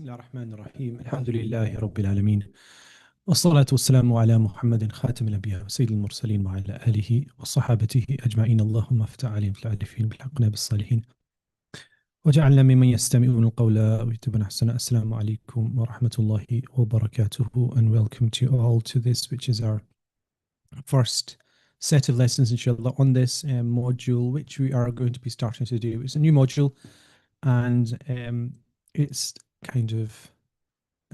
بسم الله الرحمن الرحيم الحمد لله رب العالمين والصلاة والسلام على محمد خاتم الأنبياء وسيد المرسلين وعلى آله وصحابته أجمعين اللهم افتح عليهم في العارفين بالحقنا بالصالحين وجعلنا ممن يستمعون القول ويتبعون أحسنه. السلام عليكم ورحمة الله وبركاته, and welcome to all to this, which is our first set of lessons inshallah on this module, which we are going to be starting to do. It's a new module, and it's kind of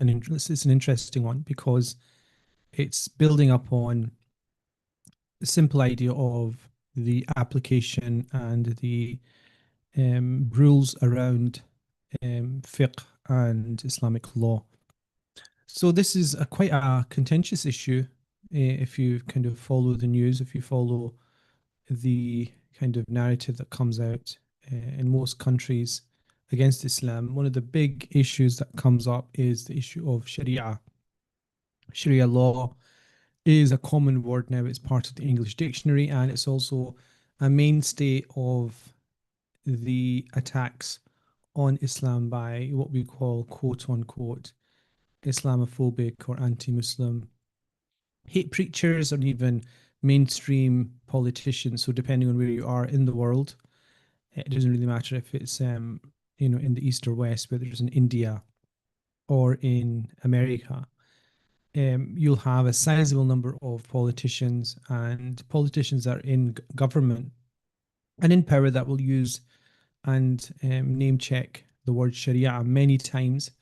it's an interesting one because it's building up on the simple idea of the application and the rules around fiqh and Islamic law. So this is quite a contentious issue if you kind of follow the news, if you follow the kind of narrative that comes out in most countries against Islam. One of the big issues that comes up is the issue of Sharia. Sharia law is a common word now. It's part of the English dictionary, and it's also a mainstay of the attacks on Islam by what we call quote unquote Islamophobic or anti-Muslim hate preachers, or even mainstream politicians. So depending on where you are in the world, it doesn't really matter if it's in the East or West, whether it's in India or in America. You'll have a sizable number of politicians and politicians that are in government and in power that will use and name check the word Sharia many times.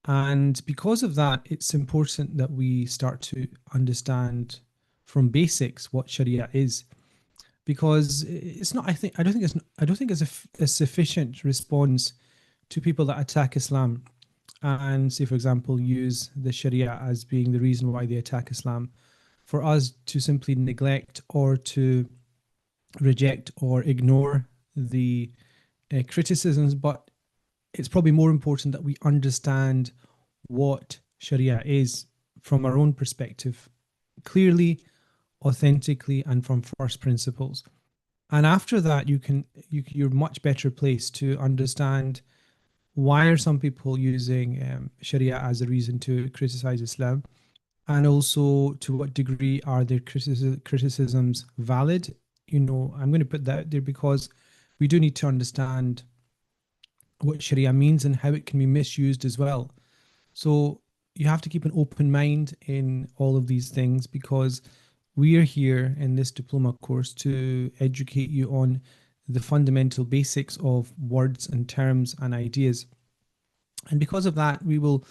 And because of that, it's important that we start to understand from basics what Sharia is, because it's not. I don't think it's a sufficient response to people that attack Islam and say, for example, use the Sharia as being the reason why they attack Islam, for us to simply neglect or to reject or ignore the criticisms. But it's probably more important that we understand what Sharia is from our own perspective, clearly, authentically, and from first principles. And after that, you're much better placed to understand why are some people using Sharia as a reason to criticize Islam, and also to what degree are their criticisms valid. I'm going to put that there because we do need to understand what Sharia means and how it can be misused as well. So you have to keep an open mind in all of these things, because we are here in this diploma course to educate you on the fundamental basics of words and terms and ideas. And because of that, we will,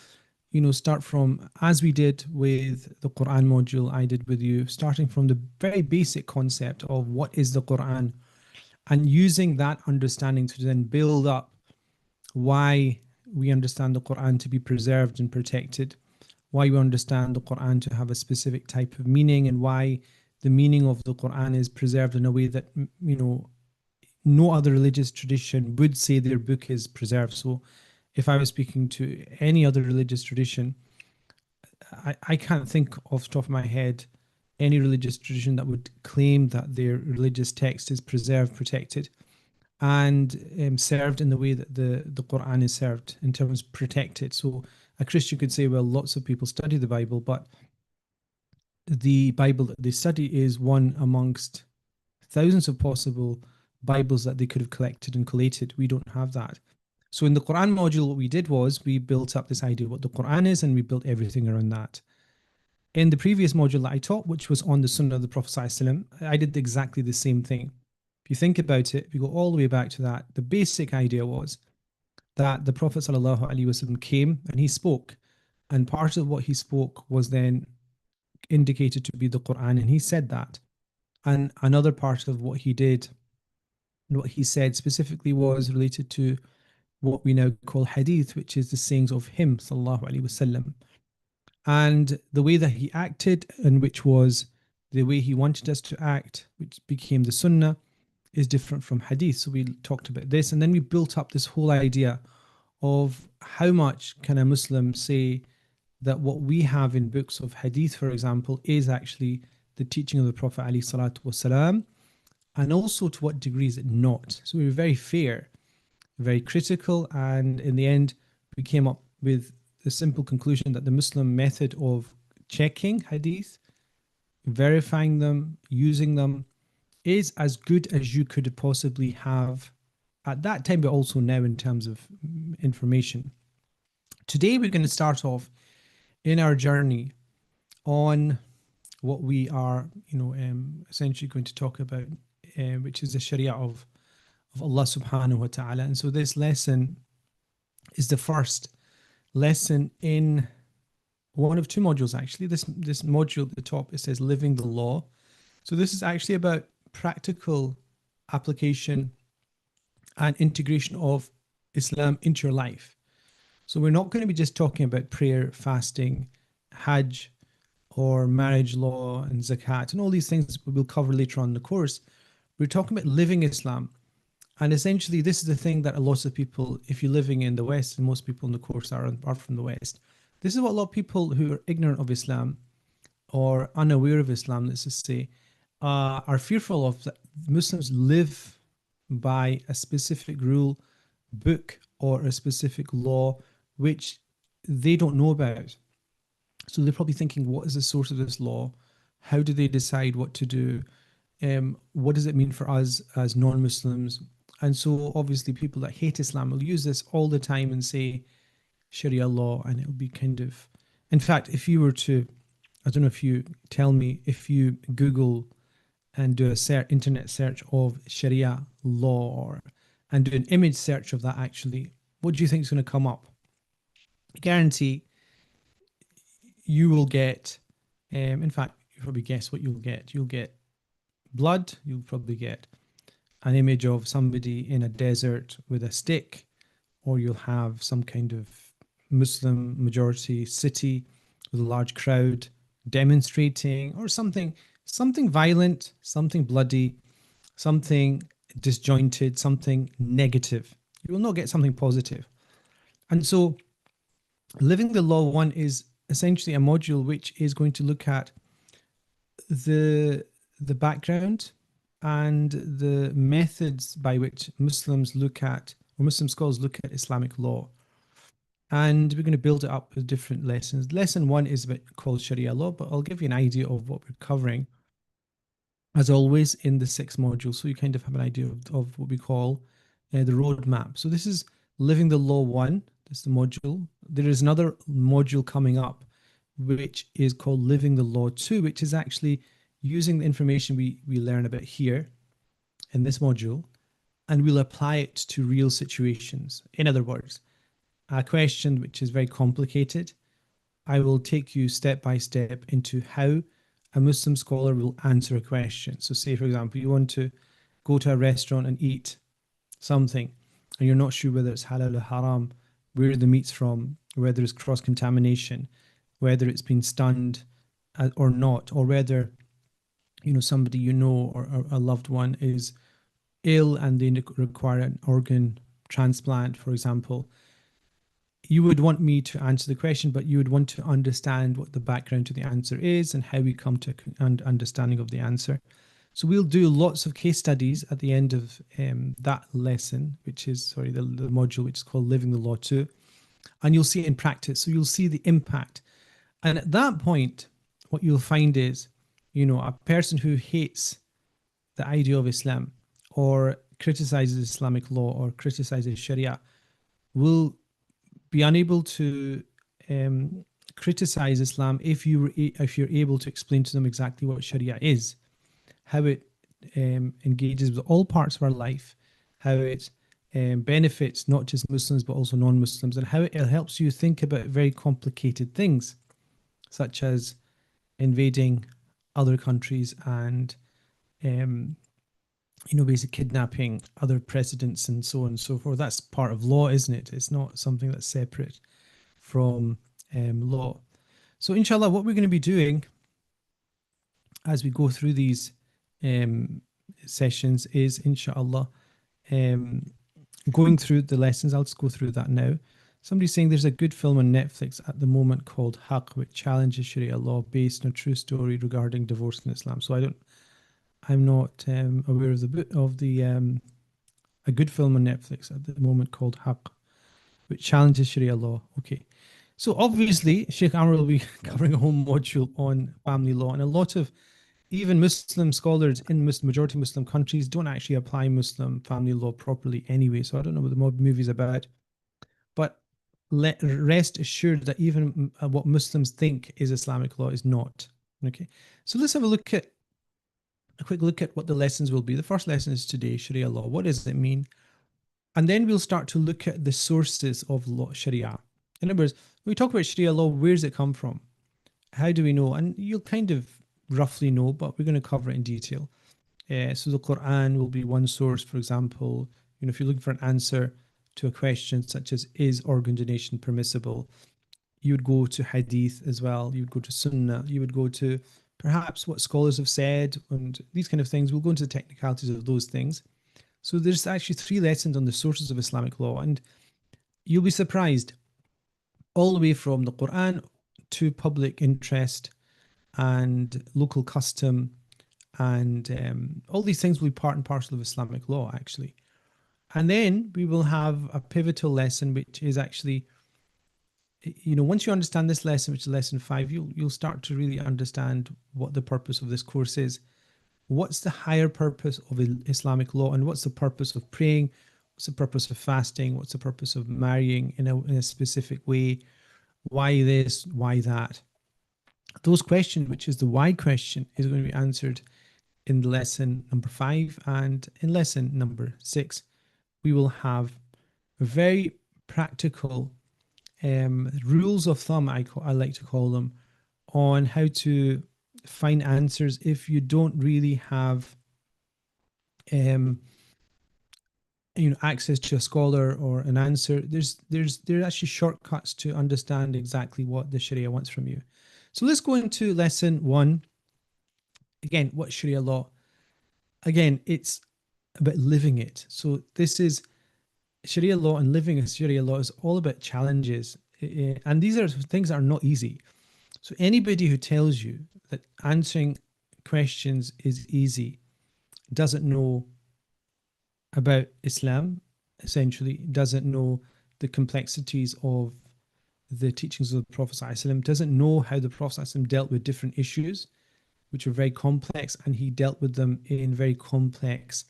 start from, as we did with the Quran module I did with you, starting from the very basic concept of what is the Quran, and using that understanding to then build up why we understand the Quran to be preserved and protected, why we understand the Quran to have a specific type of meaning, and why the meaning of the Quran is preserved in a way that, no other religious tradition would say their book is preserved. So if I was speaking to any other religious tradition, I can't think off the top of my head any religious tradition that would claim that their religious text is preserved, protected, and served in the way that the Quran is served, in terms of protected. So a Christian could say, well, lots of people study the Bible, but the Bible that they study is one amongst thousands of possible Bibles that they could have collected and collated. We don't have that. So in the Quran module, what we did was we built up this idea of what the Quran is, and we built everything around that. In the previous module that I taught, which was on the Sunnah of the Prophet ﷺ, I did exactly the same thing. If you think about it, if you go all the way back to that, the basic idea was that the Prophet ﷺ came and he spoke, and part of what he spoke was then indicated to be the Quran, and he said that. And another part of what he did, what he said specifically, was related to what we now call hadith, which is the sayings of him, sallallahu alaihi wasallam. And the way that he acted, and which was the way he wanted us to act, which became the sunnah, is different from hadith. So we talked about this, and then we built up this whole idea of how much can a Muslim say that what we have in books of hadith, for example, is actually the teaching of the Prophet alayhi salatu wasalam, and also to what degree is it not. So we were very fair, very critical, and in the end we came up with the simple conclusion that the Muslim method of checking hadith, verifying them, using them, is as good as you could possibly have at that time, but also now in terms of information. Today, we're going to start off in our journey on what we are, essentially going to talk about, which is the Sharia of Allah subhanahu wa ta'ala. And so this lesson is the first lesson in one of two modules, actually. This module at the top, it says living the law. So this is actually about practical application and integration of Islam into your life. So we're not going to be just talking about prayer, fasting, Hajj, or marriage law and zakat and all these things we'll cover later on in the course. We're talking about living Islam. And essentially, this is the thing that a lot of people, if you're living in the West, and most people in the course are from the West, this is what a lot of people who are ignorant of Islam or unaware of Islam, let's just say, are fearful of. That Muslims live by a specific rule, book, or a specific law, which they don't know about. So they're probably thinking, what is the source of this law? How do they decide what to do? What does it mean for us as non-Muslims? And so obviously people that hate Islam will use this all the time and say Sharia law, and it'll be kind of, in fact, if you were to, I don't know if you tell me, if you Google and do a internet search of Sharia law and do an image search of that, actually, what do you think is going to come up? I guarantee you will get, in fact, you probably guess what you'll get. You'll get blood, you'll probably get an image of somebody in a desert with a stick, or you'll have some kind of Muslim majority city with a large crowd demonstrating, or something violent, something bloody, something disjointed, something negative. You will not get something positive. And so Living the Law 1 is essentially a module which is going to look at the background and the methods by which Muslims look at, or Muslim scholars look at, Islamic law. And we're going to build it up with different lessons. Lesson 1 is called Sharia law, but I'll give you an idea of what we're covering, as always, in the 6 modules. So you kind of have an idea of what we call the roadmap. So this is Living the Law 1. This is the module. There is another module coming up, which is called Living the Law 2, which is actually using the information we learn about here in this module, and we'll apply it to real situations. In other words, a question which is very complicated, I will take you step by step into how a Muslim scholar will answer a question. So say, for example, you want to go to a restaurant and eat something, and you're not sure whether it's halal or haram, where the meat's from, whether it's cross-contamination, whether it's been stunned or not, or whether somebody or a loved one is ill and they require an organ transplant, for example. You would want me to answer the question, but you would want to understand what the background to the answer is and how we come to an understanding of the answer. So we'll do lots of case studies at the end of that lesson, which is, the module, which is called Living the Law 2. And you'll see it in practice. So you'll see the impact. And at that point, what you'll find is, a person who hates the idea of Islam or criticizes Islamic law or criticizes Sharia will be unable to criticize Islam if you're able to explain to them exactly what Sharia is, how it engages with all parts of our life, how it benefits not just Muslims but also non-Muslims, and how it helps you think about very complicated things, such as invading other countries and basic kidnapping other presidents and so on and so forth. That's part of law, isn't it? It's not something that's separate from law. So inshallah, what we're going to be doing as we go through these sessions is, inshallah, going through the lessons. I'll just go through that now. Somebody's saying there's a good film on Netflix at the moment called Haqq, which challenges Sharia law based on a true story regarding divorce in Islam. So I'm not aware of a good film on Netflix at the moment called Haqq. which challenges Sharia law. Okay. So obviously, Sheikh Amr will be covering a whole module on family law, and a lot of even Muslim scholars in majority Muslim countries don't actually apply Muslim family law properly anyway. So I don't know what the movie is about, but rest assured that even what Muslims think is Islamic law is not. Okay. So let's have a quick look at what the lessons will be. The first lesson is today, Sharia law. What does it mean? And then we'll start to look at the sources of law, Sharia. In other words, when we talk about Sharia law, where does it come from? How do we know? And you'll kind of roughly know, but we're going to cover it in detail. So the Quran will be one source, for example. If you're looking for an answer to a question such as is organ donation permissible, you would go to Hadith as well. You would go to Sunnah. You would go to perhaps what scholars have said and these kind of things. We'll go into the technicalities of those things. So there's actually 3 lessons on the sources of Islamic law, and you'll be surprised all the way from the Quran to public interest and local custom and all these things will be part and parcel of Islamic law, actually. And then we will have a pivotal lesson, which is actually, once you understand this lesson, which is lesson 5, you'll start to really understand what the purpose of this course is. What's the higher purpose of Islamic law, and what's the purpose of praying? What's the purpose of fasting? What's the purpose of marrying in a specific way? Why this? Why that? Those questions, which is the why question, is going to be answered in lesson number 5, and in lesson number 6 we will have very practical rules of thumb, I like to call them, on how to find answers if you don't really have access to a scholar or an answer. There's actually shortcuts to understand exactly what the Sharia wants from you. So let's go into lesson 1. Again, what Sharia law? Again, it's about living it. So this is Sharia law, and living a Sharia law is all about challenges. And these are things that are not easy. So anybody who tells you that answering questions is easy doesn't know about Islam, essentially, doesn't know the complexities of the teachings of the Prophet ﷺ, doesn't know how the Prophet ﷺ dealt with different issues, which are very complex, and he dealt with them in very complex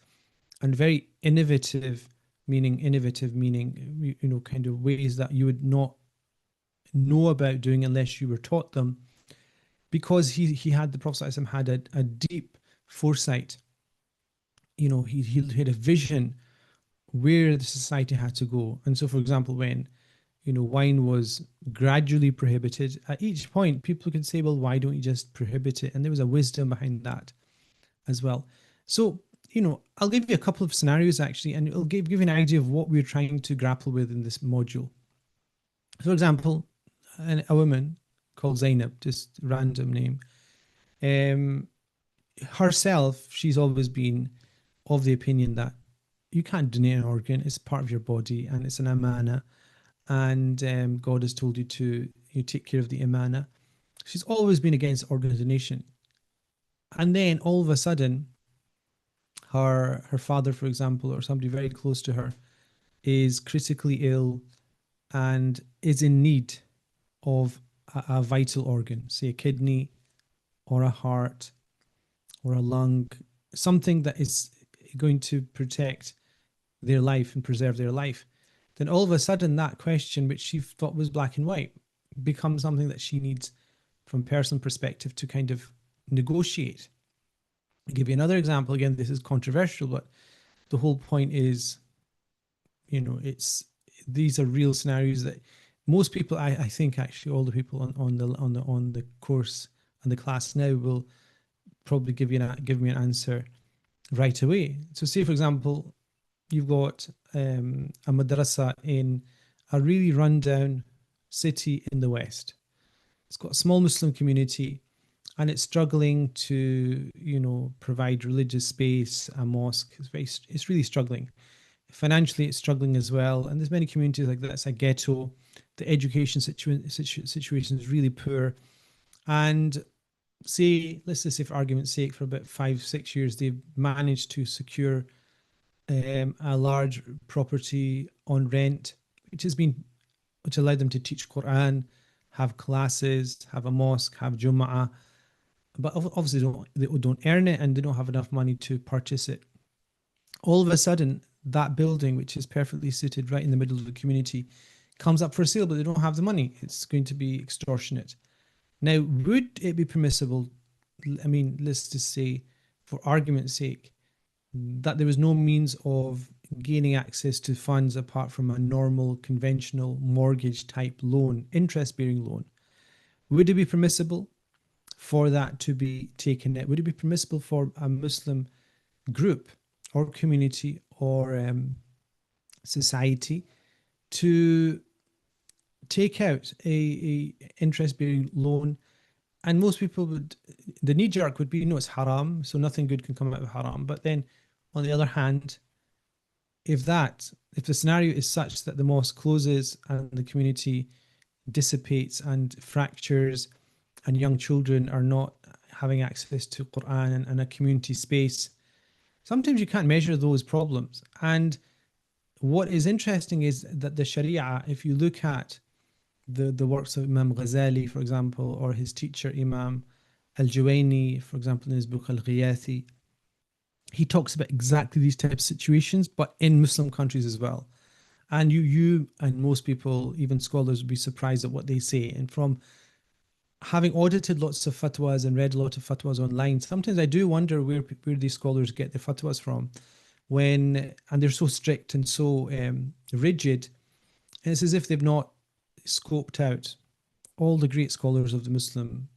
and very innovative meaning, kind of ways that you would not know about doing unless you were taught them, because he had, the Prophet ﷺ had a deep foresight. He had a vision where the society had to go. And so, for example, when wine was gradually prohibited, at each point people could say, well, why don't you just prohibit it? And there was a wisdom behind that as well. So I'll give you a couple of scenarios actually, and it'll give you an idea of what we're trying to grapple with in this module. For example, a woman called Zainab, just random name, herself, she's always been of the opinion that you can't donate an organ. It's part of your body and it's an amana, and God has told you to take care of the amana. She's always been against organ donation. And then all of a sudden, her father, for example, or somebody very close to her, is critically ill and is in need of a vital organ, say a kidney or a heart or a lung, something that is going to protect their life and preserve their life. Then all of a sudden that question, which she thought was black and white, becomes something that she needs from personal perspective to kind of negotiate. I'll give you another example. Again, this is controversial, but the whole point is, these are real scenarios that most people, I think actually all the people on the course and the class now will probably give me an answer right away. So say, for example, you've got a madrasa in a really rundown city in the West. It's got a small Muslim community, and it's struggling to, provide religious space, a mosque. It's really struggling. Financially, it's struggling as well. And there's many communities like that. It's a ghetto. The education situation is really poor. And let's just say for argument's sake, for about 5-6 years, they've managed to secure a large property on rent, which allowed them to teach Quran, have classes, have a mosque, have Jum'ah, but obviously they don't earn it and they don't have enough money to purchase it. All of a sudden, that building, which is perfectly suited right in the middle of the community, comes up for sale, but they don't have the money. It's going to be extortionate. Now, would it be permissible? I mean, let's just say, for argument's sake, that there was no means of gaining access to funds apart from a normal, conventional mortgage type loan, interest bearing loan. Would it be permissible for that to be taken out? Would it be permissible for a Muslim group or community or society to take out a interest bearing loan? And most people would, the knee jerk would be, no, it's haram, so nothing good can come out of haram. But then on the other hand, if the scenario is such that the mosque closes and the community dissipates and fractures and young children are not having access to Quran and a community space, sometimes you can't measure those problems. And what is interesting is that the Sharia, if you look at the works of Imam Ghazali, for example, or his teacher Imam Al-Juwayni, for example, in his book Al-Ghiyathi, he talks about exactly these types of situations, but in Muslim countries as well. And you and most people, even scholars, would be surprised at what they say. And from having audited lots of fatwas and read a lot of fatwas online, sometimes I do wonder where these scholars get the fatwas from, and they're so strict and so rigid. And it's as if they've not scoped out all the great scholars of the Muslim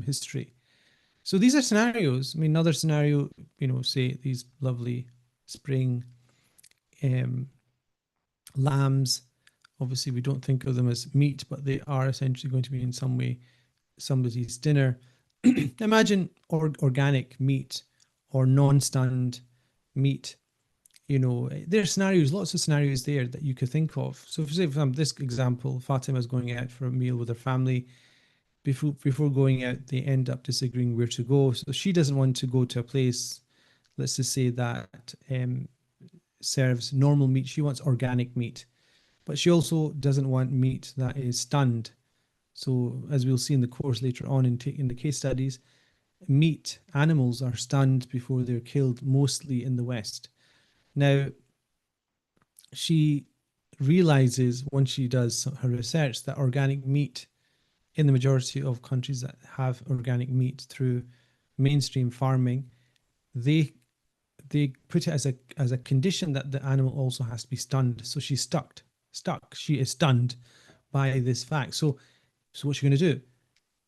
history. So these are scenarios. I mean, another scenario, say these lovely spring lambs. Obviously, we don't think of them as meat, but they are essentially going to be in some way somebody's dinner. Imagine organic meat or non-stunned meat. There are scenarios, lots of scenarios there that you could think of. So, for this example, Fatima is going out for a meal with her family. Before going out, they end up disagreeing where to go. So she doesn't want to go to a place, let's just say, that serves normal meat. She wants organic meat, but she also doesn't want meat that is stunned. So as we'll see in the course later on in the case studies, animals are stunned before they're killed, mostly in the West. Now, she realizes once she does her research that organic meat, in the majority of countries that have organic meat through mainstream farming, they put it as a condition that the animal also has to be stunned. So she's stuck. She is stunned by this fact. So what's she going to do?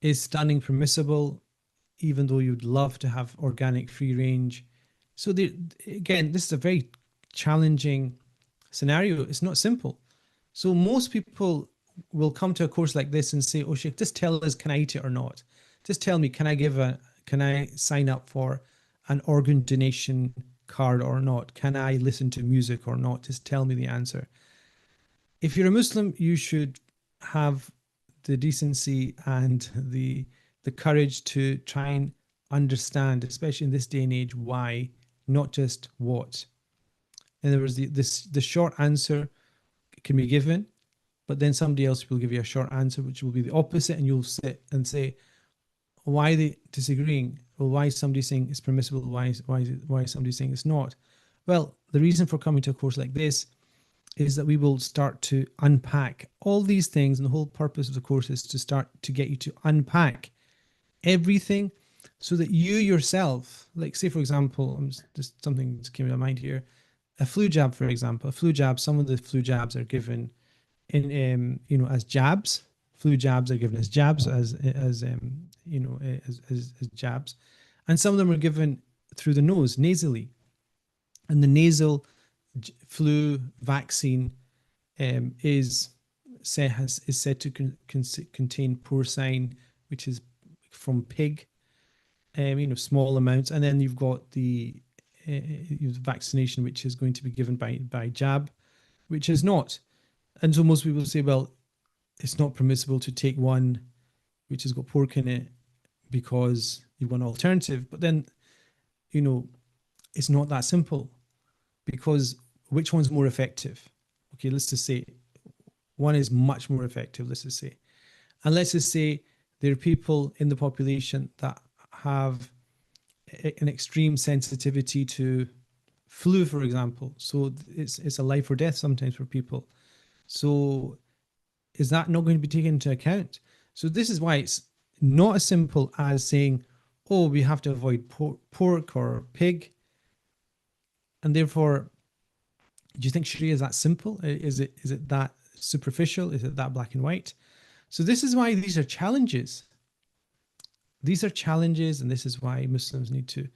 Is stunning permissible, even though you'd love to have organic free range? So again, this is a very challenging scenario. It's not simple. So most people will come to a course like this and say, oh, Sheikh, just tell us, can I eat it or not? Just tell me, can I sign up for an organ donation card or not? Can I listen to music or not? Just tell me the answer. If you're a Muslim, you should have the decency and the courage to try and understand, especially in this day and age, why, not just what. In other words, the short answer can be given, but then somebody else will give you a short answer, which will be the opposite, and you'll sit and say, why are they disagreeing? Well, why is somebody saying it's permissible? Why is somebody saying it's not? Well, the reason for coming to a course like this is that we will start to unpack all these things, and the whole purpose of the course is to start to get you to unpack everything so that you yourself, like say, for example, just something that came to my mind here, a flu jab, for example, some of the flu jabs are given in as jabs. Flu jabs are given as jabs, as jabs, and some of them are given through the nose, nasally. And the nasal flu vaccine is said to contain porcine, which is from pig, small amounts, and then you've got the vaccination, which is going to be given by jab, which is not. And so most people say, well, it's not permissible to take one which has got pork in it because you've got an alternative. But then, it's not that simple, because which one's more effective? Okay, let's just say One is much more effective, let's just say. And let's just say there are people in the population that have an extreme sensitivity to flu, for example. So it's a life or death sometimes for people. So is that not going to be taken into account? So this is why it's not as simple as saying, oh, we have to avoid pork or pig. And therefore, do you think Sharia is that simple? Is it that superficial? Is it that black and white? So this is why these are challenges. These are challenges, and this is why Muslims need to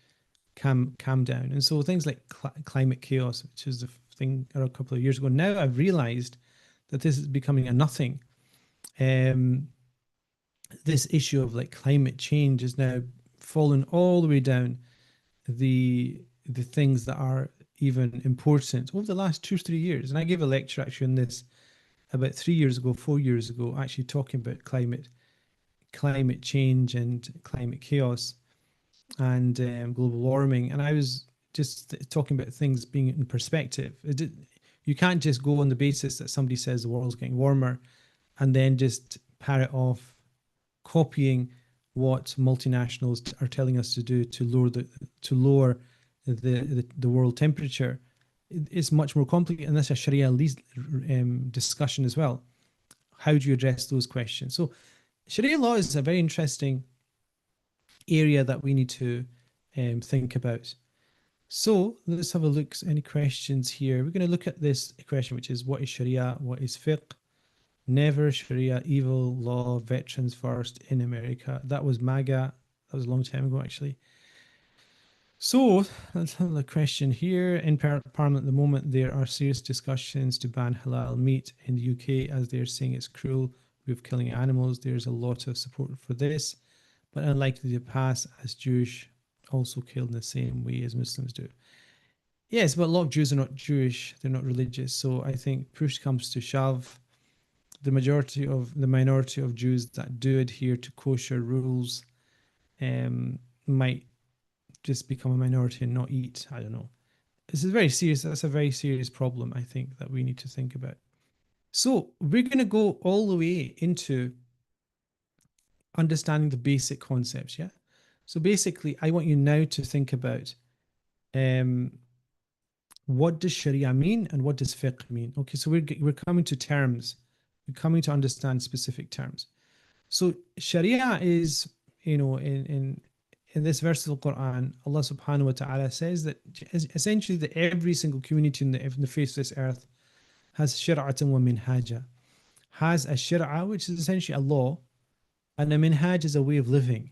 calm down. And so things like climate chaos, which is the thing a couple of years ago, now I've realized that this is becoming a nothing. This issue of like climate change is now fallen all the way down the things that are even important over the last 2 or 3 years. And I gave a lecture actually on this about 3 years ago, 4 years ago, actually talking about climate change and climate chaos and global warming. And I was just talking about things being in perspective. You can't just go on the basis that somebody says the world's getting warmer and then just parrot off copying what multinationals are telling us to do to lower the world temperature. It's much more complicated, and that's a Sharia discussion as well. How do you address those questions? So Sharia law is a very interesting area that we need to think about. So let's have a look. Any questions here? We're going to look at this question, which is what is Sharia? What is fiqh? Never Sharia, evil law, veterans first in America. That was MAGA. That was a long time ago, actually. So let's have a question here. In Parliament at the moment, there are serious discussions to ban halal meat in the UK as they're saying it's cruel with killing animals. There's a lot of support for this, but unlikely to pass as Jewish also killed in the same way as Muslims do. Yes, but a lot of Jews are not Jewish. They're not religious. So I think push comes to shove, the minority of Jews that do adhere to kosher rules might just become a minority and not eat. I don't know. This is very serious. That's a very serious problem, I think, that we need to think about. So we're going to go all the way into understanding the basic concepts, yeah? So basically, I want you now to think about what does Sharia mean and what does fiqh mean? Okay, so we're coming to terms. We're coming to understand specific terms. So Sharia is, in this verse of the Quran, Allah subhanahu wa ta'ala says that essentially that every single community in the face of this earth has shir'atan wa minhaja, has a shir'ah, which is essentially a law, and a minhaj is a way of living.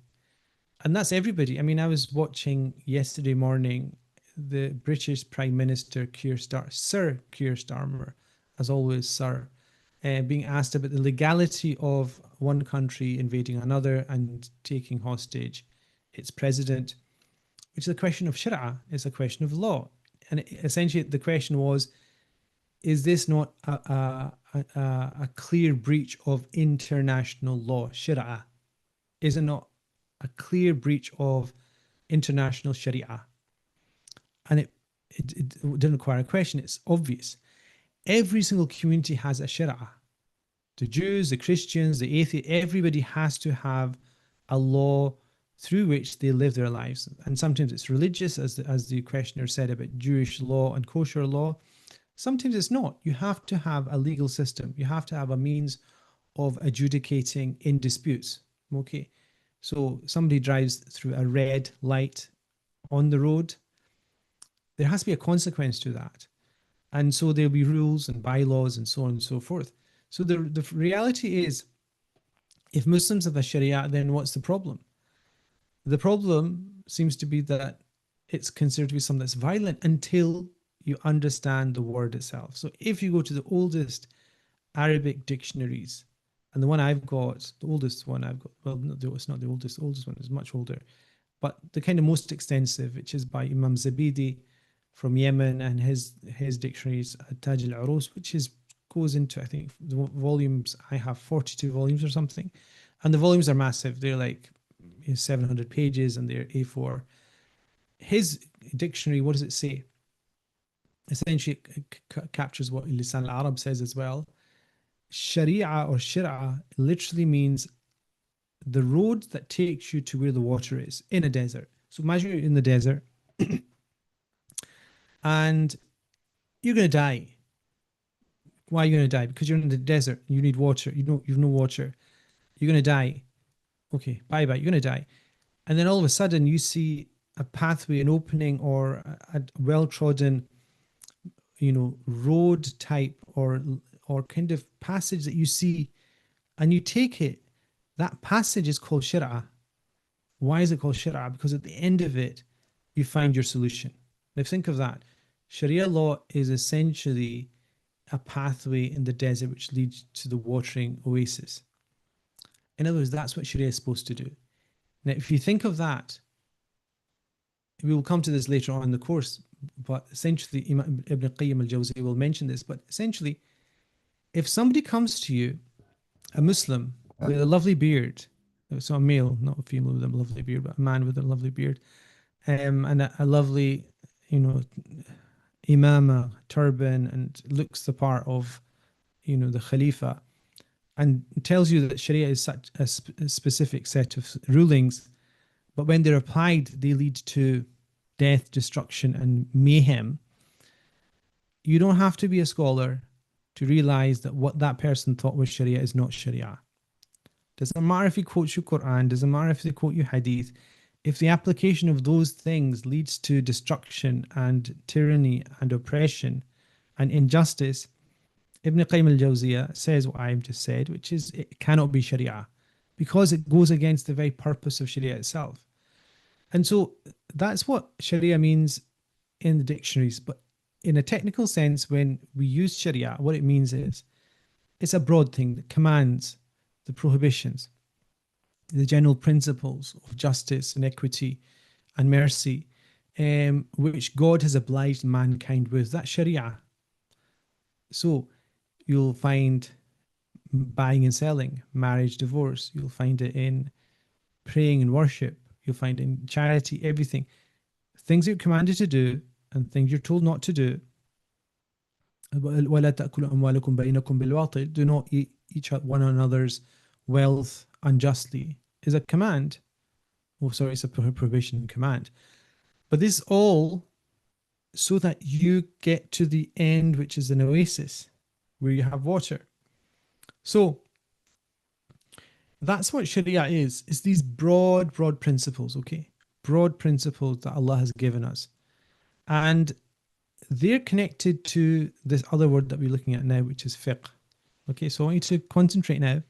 And that's everybody. I mean, I was watching yesterday morning the British Prime Minister Sir Keir Starmer, as always, Sir, being asked about the legality of one country invading another and taking hostage its president, which is a question of shari'ah, it's a question of law. And essentially the question was, is this not a clear breach of international law, shari'ah? Is it not a clear breach of international sharia? And it didn't require a question, it's obvious. Every single community has a sharia. The Jews, the Christians, the atheists, everybody has to have a law through which they live their lives. And sometimes it's religious, as the questioner said about Jewish law and kosher law. Sometimes it's not. You have to have a legal system. You have to have a means of adjudicating in disputes. Okay. So somebody drives through a red light on the road. There has to be a consequence to that. And so there'll be rules and bylaws and so on and so forth. So the reality is, if Muslims have a Sharia, then what's the problem? The problem seems to be that it's considered to be something that's violent until you understand the word itself. So if you go to the oldest Arabic dictionaries, and the one I've got, the oldest one I've got, well, no, it's not the oldest one is much older, but the kind of most extensive, which is by Imam Zabidi from Yemen, and his dictionaries, Taj al-Urus, which goes into, I think, the volumes, I have 42 volumes or something, and the volumes are massive. They're like 700 pages and they're A4. His dictionary, what does it say? Essentially, it captures what Lisan al-Arab says as well. Sharia or Shir'ah literally means the road that takes you to where the water is in a desert. So imagine you're in the desert and you're going to die. Why are you going to die? Because you're in the desert. You need water. You've no water. You're going to die. Okay, bye bye. You're going to die. And then all of a sudden you see a pathway, an opening, or a well trodden, road type or kind of passage that you see, and you take it. That passage is called Shir'ah. Why is it called Shir'ah? Because at the end of it, you find your solution. Now think of that. Sharia law is essentially a pathway in the desert which leads to the watering oasis. In other words, that's what Sharia is supposed to do. Now, if you think of that, we will come to this later on in the course, but essentially, Imam Ibn Qayyim al-Jawzi will mention this, but essentially, if somebody comes to you, a Muslim with a lovely beard, so a male, not a female with a lovely beard, but a man with a lovely beard, and a lovely, imama, turban, and looks the part of, the Khalifa, and tells you that Sharia is such a specific set of rulings, but when they're applied, they lead to death, destruction, and mayhem. You don't have to be a scholar to realize that what that person thought was Sharia is not Sharia. Doesn't matter if he quotes you Quran, doesn't matter if they quote you Hadith. If the application of those things leads to destruction and tyranny and oppression and injustice, Ibn Qayyim al-Jawziyah says what I've just said, which is it cannot be Sharia because it goes against the very purpose of Sharia itself. And so that's what Sharia means in the dictionaries. But in a technical sense, when we use Sharia, what it means is it's a broad thing that commands the prohibitions, the general principles of justice and equity and mercy, which God has obliged mankind with. That's Sharia. So you'll find buying and selling, marriage, divorce. You'll find it in praying and worship. You'll find it in charity, everything. Things you're commanded to do and things you're told not to do. وَلَا تَأْكُلُوا أَمْوَالَكُمْ بَيْنَكُمْ بِالْبَاطِلِ. Do not eat one another's wealth unjustly is a command. Oh, sorry, it's a prohibition and command. But this is all so that you get to the end, which is an oasis where you have water. So that's what Sharia is. It's these broad principles, okay? Broad principles that Allah has given us. And they're connected to this other word that we're looking at now, which is fiqh. Okay, so I want you to concentrate now.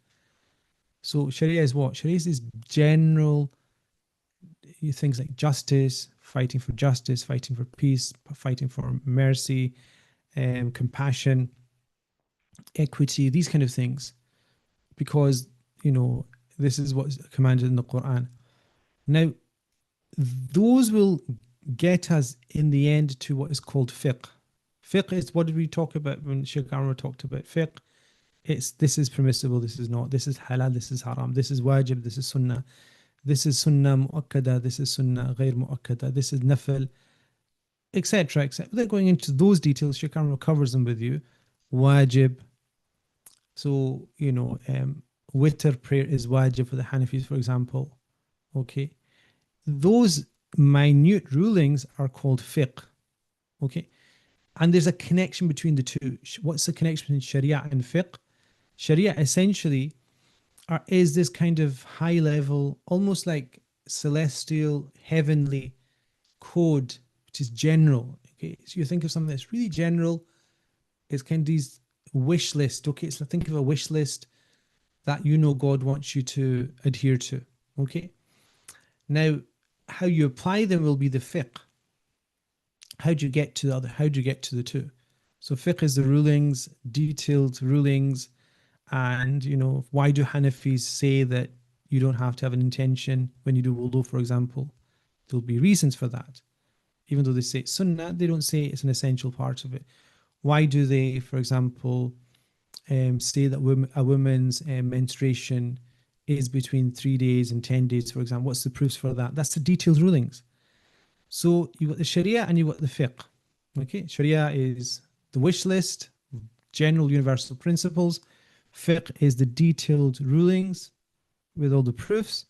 So Sharia is what? Sharia is these general things like justice, fighting for justice, fighting for peace, fighting for mercy, compassion, equity, these kind of things. Because, this is what's commanded in the Quran. Now, those will get us in the end to what is called fiqh. Fiqh is, what did we talk about when Sheikh Anwar talked about fiqh? It's this is permissible, this is not, this is halal, this is haram, this is wajib, this is sunnah, this is sunnah mu'akkada, this is sunnah ghair mu'akkada, this is nafil, etc. etc. Without going into those details, Sheikh Anwar covers them with you. Wajib. So, witr prayer is wajib for the Hanafis, for example. Okay. Those minute rulings are called fiqh. Okay. And there's a connection between the two. What's the connection between Sharia and fiqh? Sharia essentially is this kind of high level, almost like celestial, heavenly code, which is general. Okay. So you think of something that's really general. It's kind of these wish list. Okay. So think of a wish list that God wants you to adhere to. Okay. Now, how you apply them will be the fiqh. How do you get to the other? How do you get to the two? So fiqh is the rulings, detailed rulings, and why do Hanafis say that you don't have to have an intention when you do wudu, for example? There'll be reasons for that. Even though they say it's sunnah, they don't say it's an essential part of it. Why do they, for example, say that a woman's menstruation is between 3 days and 10 days, for example? What's the proofs for that? That's the detailed rulings. So you've got the Sharia and you've got the fiqh. Okay, Sharia is the wish list, general universal principles. Fiqh is the detailed rulings with all the proofs.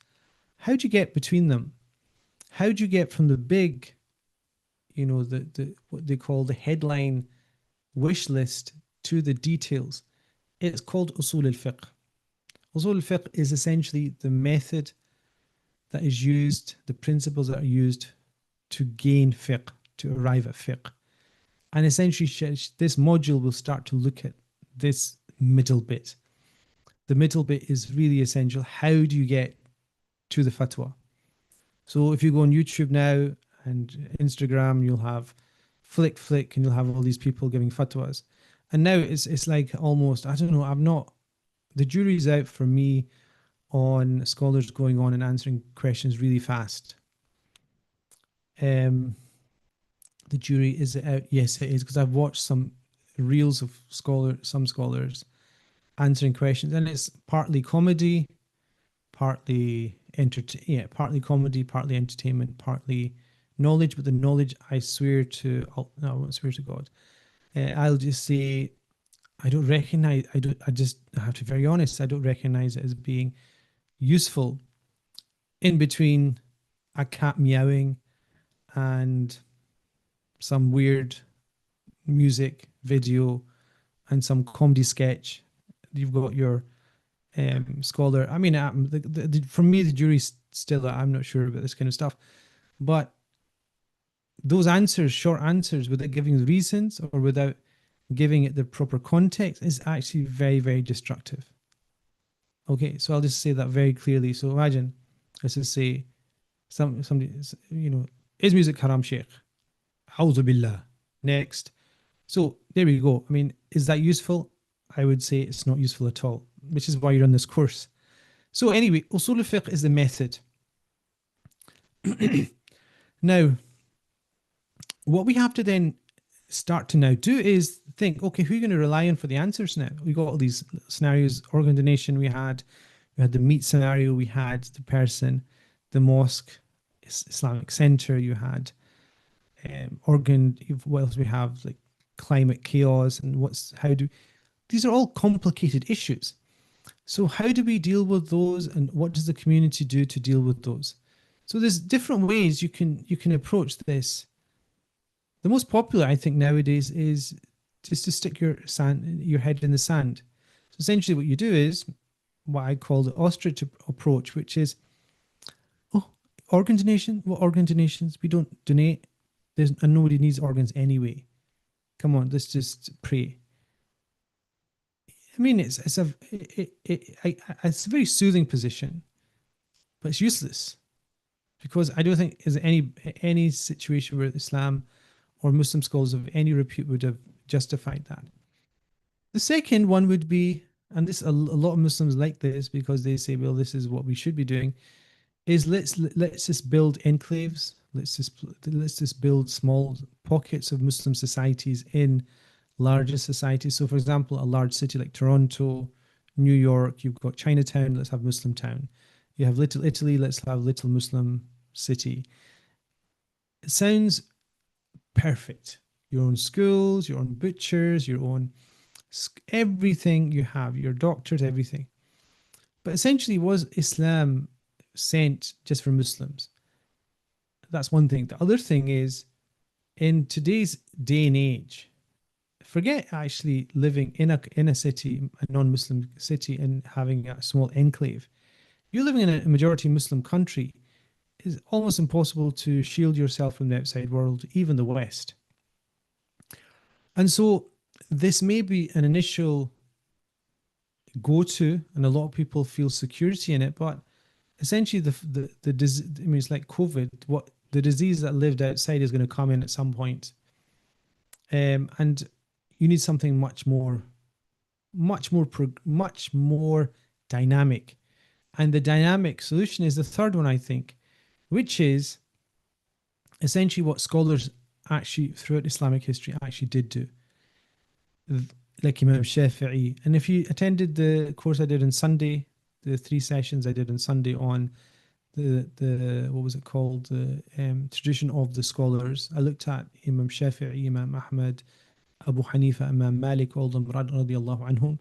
How do you get between them? How do you get from the big, the what they call the headline wish list to the details? It's called usul al-fiqh. Usul al-fiqh is essentially the method that is used, the principles that are used to gain fiqh, to arrive at fiqh. And essentially, this module will start to look at this middle bit. The middle bit is really essential. How do you get to the fatwa? So if you go on YouTube now and Instagram, you'll have flick, and you'll have all these people giving fatwas. And now it's like almost, I don't know, the jury's out for me on scholars going on and answering questions really fast. The jury is out. Yes, it is, because I've watched some reels of some scholars answering questions, and it's partly comedy, partly partly comedy, partly entertainment, partly knowledge. But the knowledge, I swear to, no, I won't swear to God. I'll just say, I don't recognize. I have to be very honest. I don't recognize it as being useful. In between a cat meowing and some weird music video and some comedy sketch, you've got your scholar. I mean, for me, the jury's still, I'm not sure about this kind of stuff. But those answers, short answers, without giving reasons or without giving it the proper context, is actually very, very destructive. Okay, so I'll just say that very clearly. So imagine, let's just say, somebody, is music haram, Sheikh? A'udhu billah. Next. So there we go. I mean, is that useful? I would say it's not useful at all, which is why you're on this course. So anyway, usul al-fiqh is the method. Now, what we have to then start to now do is think, okay, who are you going to rely on for the answers now? We got all these scenarios, organ donation we had the meat scenario, we had the person, the mosque, Islamic center, you had organ, what else we have, like climate chaos, and these are all complicated issues. So how do we deal with those, and what does the community do to deal with those? So there's different ways you can approach this. The most popular, I think, nowadays is just to stick your head in the sand. So essentially what you do is what I call the ostrich approach, which is, organ donation? What organ donations? We don't donate. And nobody needs organs anyway. Come on, let's just pray. I mean, it's a very soothing position, but it's useless, because I don't think there's any situation where Islam or Muslim scholars of any repute would have justified that. The second one would be, and this a lot of Muslims like this because they say, well, this is what we should be doing, is let's just build enclaves. Let's just build small pockets of Muslim societies in larger societies. So, for example, a large city like Toronto, New York, you've got Chinatown, let's have Muslim town. You have Little Italy, let's have Little Muslim city. It sounds perfect. Your own schools, your own butchers, your own everything you have, your doctors, everything. But essentially, was Islam sent just for Muslims? That's one thing. The other thing is, in today's day and age, forget actually living in a city, a non-Muslim city, and having a small enclave. You're living in a majority Muslim country. It's almost impossible to shield yourself from the outside world, even the West. And so this may be an initial go-to, and a lot of people feel security in it, but essentially the disease, I mean, it's like COVID. What the disease that lived outside is going to come in at some point. And you need something much more dynamic. And the dynamic solution is the third one, I think, which is essentially what scholars actually throughout Islamic history actually did do. Like Imam Shafi'i. And if you attended the course I did on Sunday, the 3 sessions I did on Sunday on the what was it called? The tradition of the scholars. I looked at Imam Shafi'i, Imam Ahmad, Abu Hanifa, Imam Malik, all of them, radiallahu anhum.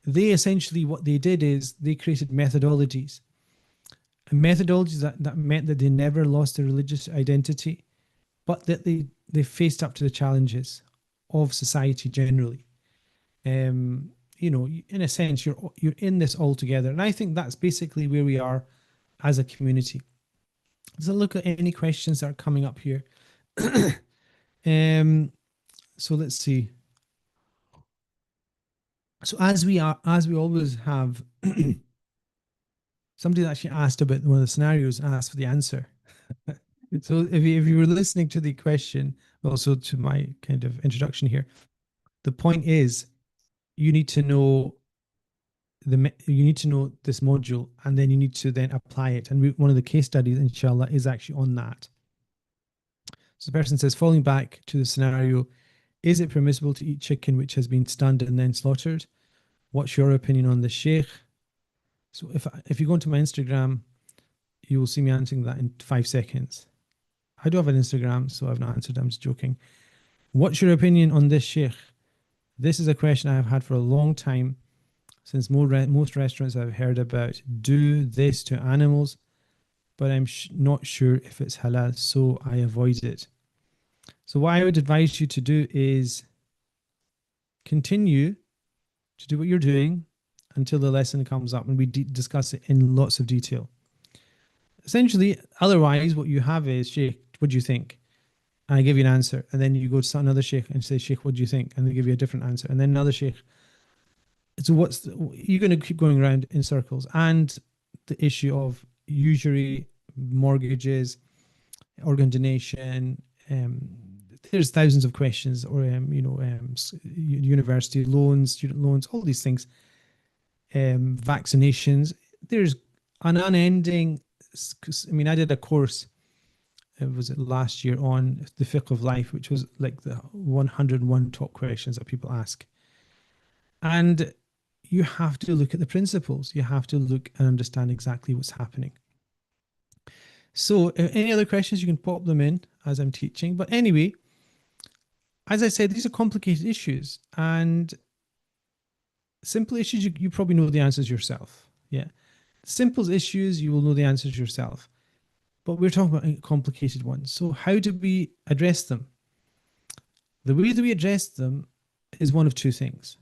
They essentially, what they did is they created methodologies. And methodologies that meant that they never lost their religious identity, but that they faced up to the challenges of society generally. Um, in a sense, you're in this all together, and I think that's basically where we are as a community. Let's look at any questions that are coming up here. um, so let's see. So as we always have, somebody actually asked about one of the scenarios and asked for the answer. So if you were listening to the question, also to my kind of introduction here, the point is you need to know you need to know this module, and then you need to then apply it. And one of the case studies, inshallah, is actually on that. So the person says, falling back to the scenario, is it permissible to eat chicken which has been stunned and then slaughtered? What's your opinion on the sheikh? So if you go into my Instagram, you will see me answering that in 5 seconds. I do have an Instagram, so I've not answered. I'm just joking. What's your opinion on this sheikh? This is a question I have had for a long time, since most restaurants I've heard about do this to animals, but I'm not sure if it's halal, so I avoid it. So what I would advise you to do is continue to do what you're doing until the lesson comes up and we discuss it in lots of detail. Essentially, otherwise, what you have is, Sheikh, what do you think? And I give you an answer. And then you go to another Sheikh and say, Sheikh, what do you think? And they give you a different answer. And then another Sheikh. So you're going to keep going around in circles. And the issue of usury, mortgages, organ donation, there's thousands of questions, or university loans, student loans, all these things, vaccinations. There's an unending. I mean, I did a course. It was last year on the fiqh of life, which was like the 101 top questions that people ask. And you have to look at the principles. You have to look and understand exactly what's happening. So any other questions, you can pop them in as I'm teaching. But anyway, as I said, these are complicated issues, and simple issues, you probably know the answers yourself. Yeah. Simple issues, you will know the answers yourself. But we're talking about complicated ones. So how do we address them? The way that we address them is one of two things.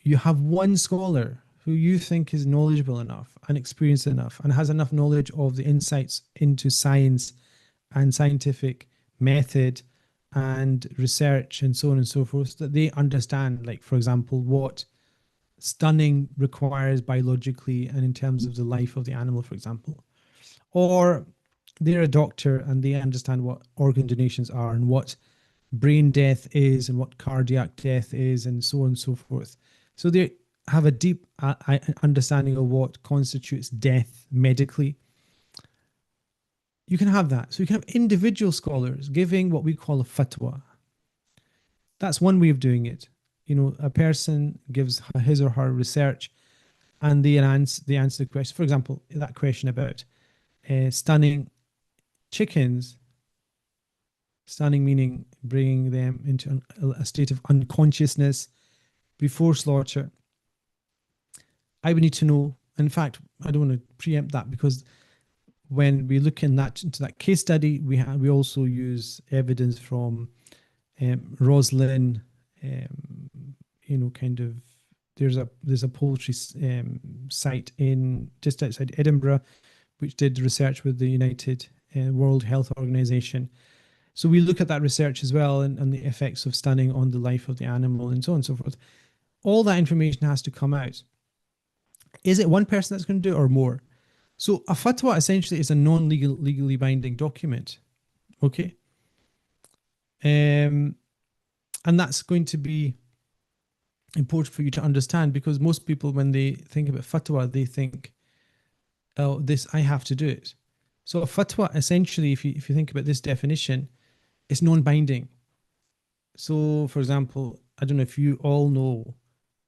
You have one scholar who you think is knowledgeable enough and experienced enough and has enough knowledge of the insights into science and scientific method and research and so on and so forth, that they understand, like, for example, what stunning requires biologically and in terms of the life of the animal, for example. Or they're a doctor and they understand what organ donations are and what brain death is and what cardiac death is and so on and so forth. So they have a deep understanding of what constitutes death medically. You can have that. So you can have individual scholars giving what we call a fatwa. That's one way of doing it. A person gives his or her research and they answer the question. For example, that question about stunning chickens, stunning meaning bringing them into a state of unconsciousness before slaughter. I would need to know. In fact, I don't want to preempt that, because when we look into that case study, we also use evidence from Roslyn. Kind of there's a poultry site in just outside Edinburgh, which did research with the United World Health Organization. So we look at that research as well, and the effects of stunning on the life of the animal and so on and so forth. All that information has to come out. Is it one person that's going to do it or more? So a fatwa essentially is a legally binding document. Okay. And that's going to be important for you to understand, because most people, when they think about fatwa, they think, oh, I have to do it. So a fatwa, essentially, if you think about this definition, it's non-binding. So, for example, I don't know if you all know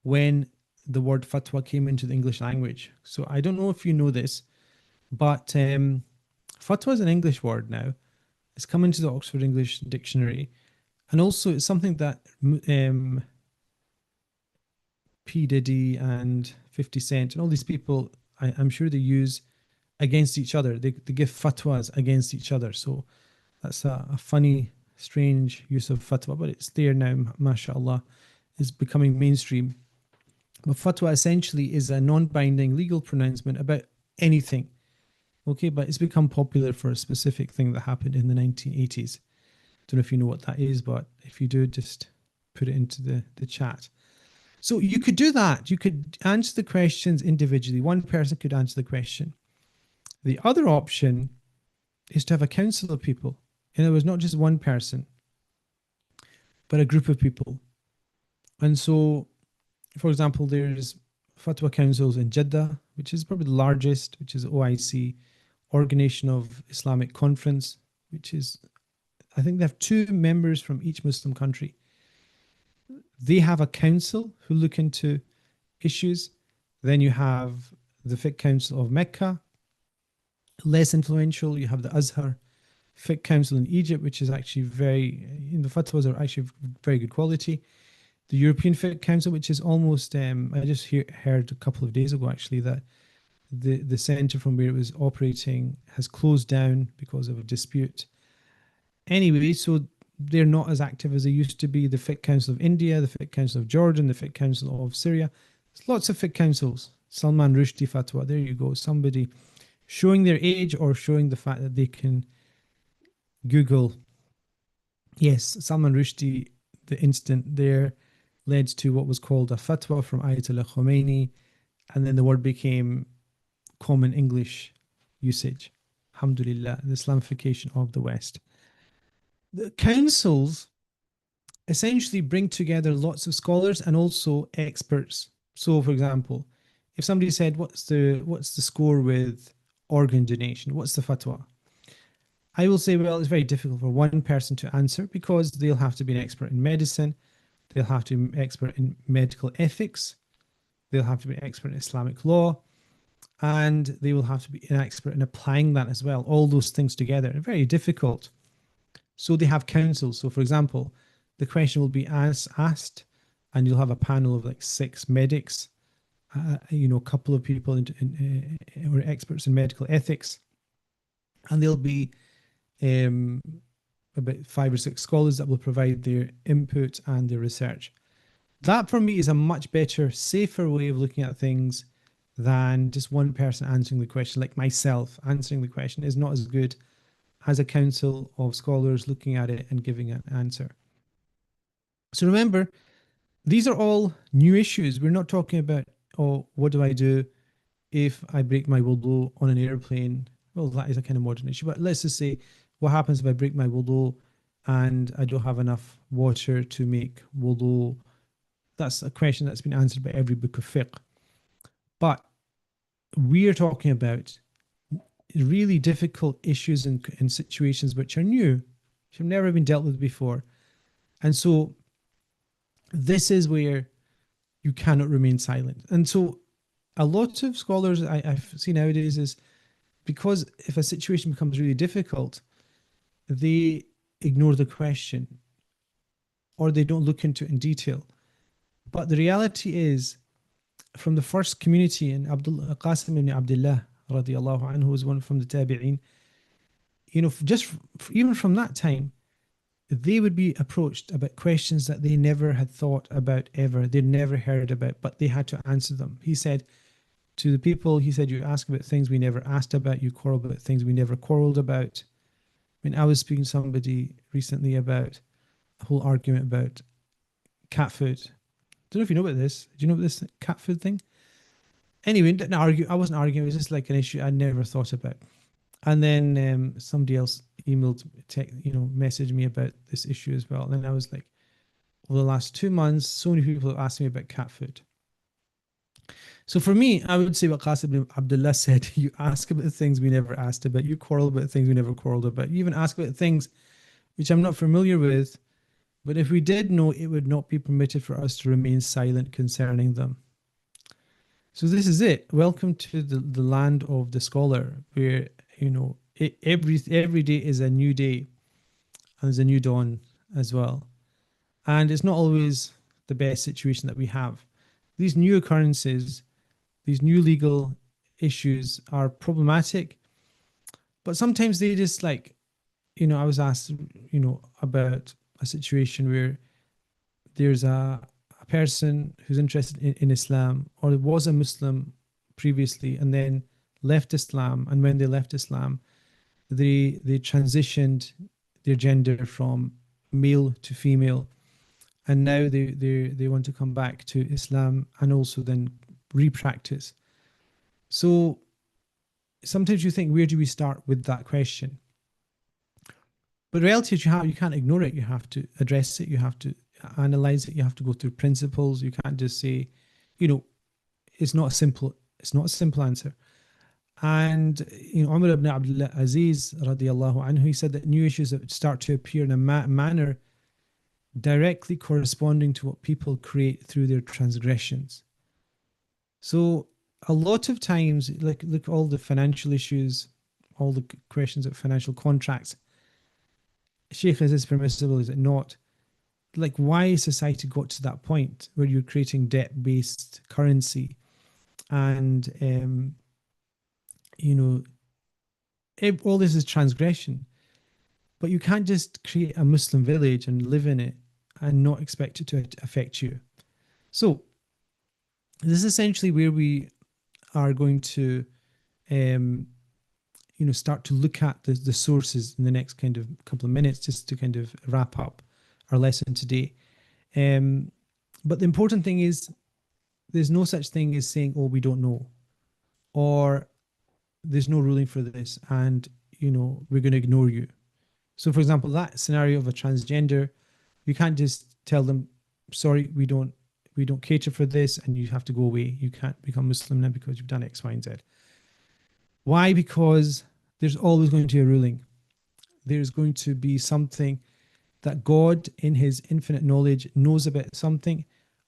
when the word fatwa came into the English language. So I don't know if you know this, but fatwa is an English word now. It's come into the Oxford English Dictionary. And also it's something that P. Diddy and 50 Cent and all these people, I'm sure they use against each other. They give fatwas against each other. So that's a funny, strange use of fatwa, but it's there now, mashallah. Is becoming mainstream. But fatwa essentially is a non binding legal pronouncement about anything. Okay, but it's become popular for a specific thing that happened in the 1980s. Don't know if you know what that is, but if you do, just put it into the chat. So you could do that. You could answer the questions individually. One person could answer the question. The other option is to have a council of people. In other words, not just one person, but a group of people. And so, for example, there's fatwa councils in Jeddah, which is probably the largest, which is OIC, Organization of Islamic Conference, which is, I think they have 2 members from each Muslim country. They have a council who look into issues. Then you have the Fiqh Council of Mecca, less influential. You have the Azhar Fiqh Council in Egypt, which is actually the fatwas are actually very good quality. The European Fiqh Council, which is almost, I just heard a couple of days ago actually that the centre from where it was operating has closed down because of a dispute. Anyway, so they're not as active as they used to be. The Fiqh Council of India, the Fiqh Council of Jordan, the Fiqh Council of Syria. There's lots of fiqh councils. Salman Rushdie fatwa. There you go. Somebody showing their age or showing the fact that they can Google. Yes, Salman Rushdie, the incident there led to what was called a fatwa from Ayatollah Khomeini, and then the word became common English usage. Alhamdulillah, the Islamification of the West. The councils essentially bring together lots of scholars and also experts. So, for example, if somebody said, "What's the score with organ donation? What's the fatwa?" I will say, well, it's very difficult for one person to answer because they'll have to be an expert in medicine, they'll have to be an expert in medical ethics, they'll have to be an expert in Islamic law, and they will have to be an expert in applying that as well. All those things together are very difficult. So they have councils. So, for example, the question will be asked, and you'll have a panel of like 6 medics, a couple of people who are experts in medical ethics, and there'll be about 5 or 6 scholars that will provide their input and their research. That for me is a much better, safer way of looking at things than just one person answering the question. Like myself answering the question is not as good as a council of scholars looking at it and giving an answer. So remember, these are all new issues. We're not talking about, oh, what do I do if I break my wudu on an airplane? Well, that is a kind of modern issue. But let's just say, what happens if I break my wudu and I don't have enough water to make wudu? That's a question that's been answered by every book of fiqh. But we're talking about really difficult issues and situations which are new, which have never been dealt with before. And so this is where you cannot remain silent. And so a lot of scholars I've seen nowadays is because if a situation becomes really difficult, they ignore the question or they don't look into it in detail. But the reality is, from the first community in Qasim ibn Abdullah radiallahu anhu, was one from the Tabi'een, even from that time, they would be approached about questions that they never had thought about ever. They'd never heard about, but they had to answer them. He said to the people, you ask about things we never asked about, you quarrel about things we never quarreled about. I mean, I was speaking to somebody recently about a whole argument about cat food. I don't know if you know about this. Do you know about this cat food thing? Anyway, I wasn't arguing. It was just like an issue I never thought about. And then somebody else messaged me about this issue as well. And then I was like, over the last 2 months, so many people have asked me about cat food. So for me, I would say what Qasim ibn Abdullah said, you ask about the things we never asked about, you quarrel about things we never quarreled about, you even ask about things which I'm not familiar with, but if we did know, it would not be permitted for us to remain silent concerning them. So this is it. Welcome to the land of the scholar, where every day is a new day, and there's a new dawn as well. And it's not always the best situation that we have. these new occurrences, these new legal issues are problematic, but sometimes they just like, I was asked, about a situation where there's a person who's interested in Islam or was a Muslim previously and then left Islam. And when they left Islam, they transitioned their gender from male to female. And now they want to come back to Islam and also then re-practice. So sometimes you think, where do we start with that question? But the reality is you can't ignore it. You have to address it. You have to analyze it. You have to go through principles. You can't just say, it's not a simple answer. And Umar ibn Abdul Aziz radiallahu anhu, he said that new issues that start to appear in a manner directly corresponding to what people create through their transgressions. So a lot of times, like look all the financial issues, all the questions of financial contracts. Sheikh, is this permissible? Is it not? Like, why society got to that point where you're creating debt-based currency, and all this is transgression. But you can't just create a Muslim village and live in it and not expect it to affect you. So this is essentially where we are going to start to look at the sources in the next kind of couple of minutes, just to kind of wrap up our lesson today. But the important thing is there's no such thing as saying, oh, we don't know, or there's no ruling for this and, we're going to ignore you. So for example, that scenario of a transgender, you can't just tell them, sorry, we don't cater for this and you have to go away. You can't become Muslim now because you've done X, Y, and Z. Why? Because there's always going to be a ruling. There's going to be something that God, in his infinite knowledge, knows about something.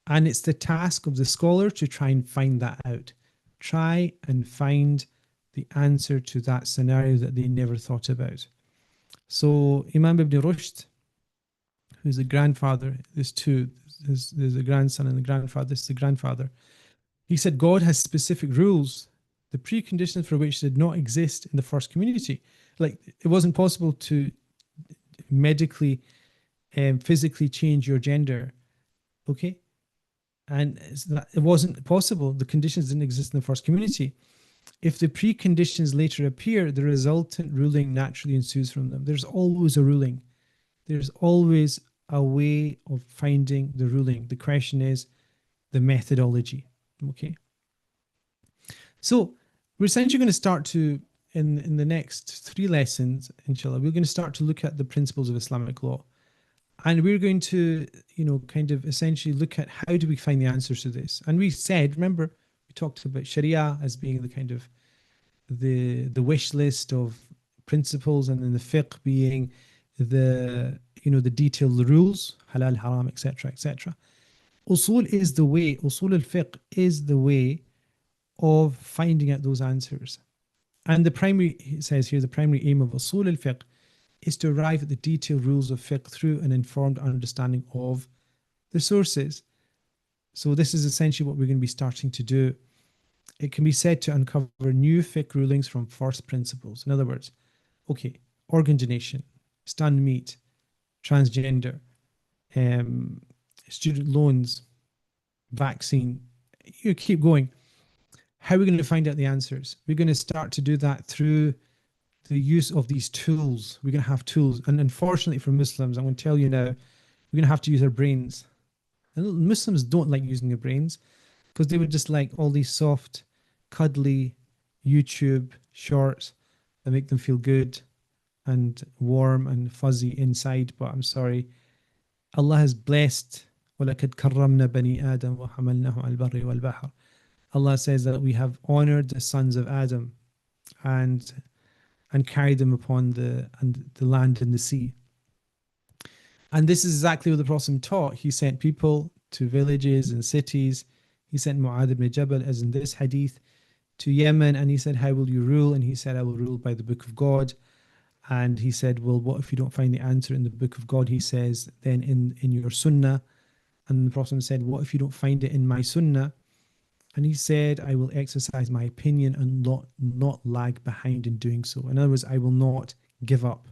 And it's the task of the scholar to try and find that out. Try and find the answer to that scenario that they never thought about. So Imam Ibn Rushd, who's the grandfather, there's two, there's a grandson and the grandfather, this is the grandfather. He said God has specific rules, the preconditions for which did not exist in the first community. Like, it wasn't possible to medically and physically change your gender, okay? And it wasn't possible. The conditions didn't exist in the first community. If the preconditions later appear, the resultant ruling naturally ensues from them. There's always a ruling. There's always a way of finding the ruling. The question is the methodology, okay? So we're essentially going to start to, in the next 3 lessons, inshallah, we're going to start to look at the principles of Islamic law. And we're going to, kind of essentially look at how do we find the answers to this. And we said, remember, we talked about Sharia as being the kind of the wish list of principles, and then the fiqh being the, the detailed rules, halal, haram, etc., etc. Usul is the way, usul al-fiqh is the way of finding out those answers. And the primary, it says here, the primary aim of usul al-fiqh is to arrive at the detailed rules of fiqh through an informed understanding of the sources. So this is essentially what we're going to be starting to do. It can be said to uncover new fiqh rulings from first principles. In other words, okay, organ donation, stunned meat, transgender, student loans, vaccine, you keep going. How are we going to find out the answers? We're going to start to do that through the use of these tools. We're going to have tools. And unfortunately for Muslims, I'm going to tell you now, we're going to have to use our brains. And Muslims don't like using their brains because they would just like all these soft, cuddly YouTube shorts that make them feel good and warm and fuzzy inside. But I'm sorry, Allah has blessed وَلَكَدْ كَرَّمْنَا بَنِي آدَمَ وَحَمَلْنَاهُ عَلَى الْبَرِّ وَالْبَحْرِ. Allah says that we have honored the sons of Adam and carried them upon the land and the sea. And this is exactly what the Prophet taught. He sent people to villages and cities. He sent Mu'adh ibn Jabal, as in this hadith, to Yemen, and he said, how will you rule? And he said, I will rule by the book of God. And he said, well, what if you don't find the answer in the book of God? He says, then in your sunnah. And the Prophet said, what if you don't find it in my sunnah? And he said, I will exercise my opinion and not lag behind in doing so. In other words, I will not give up.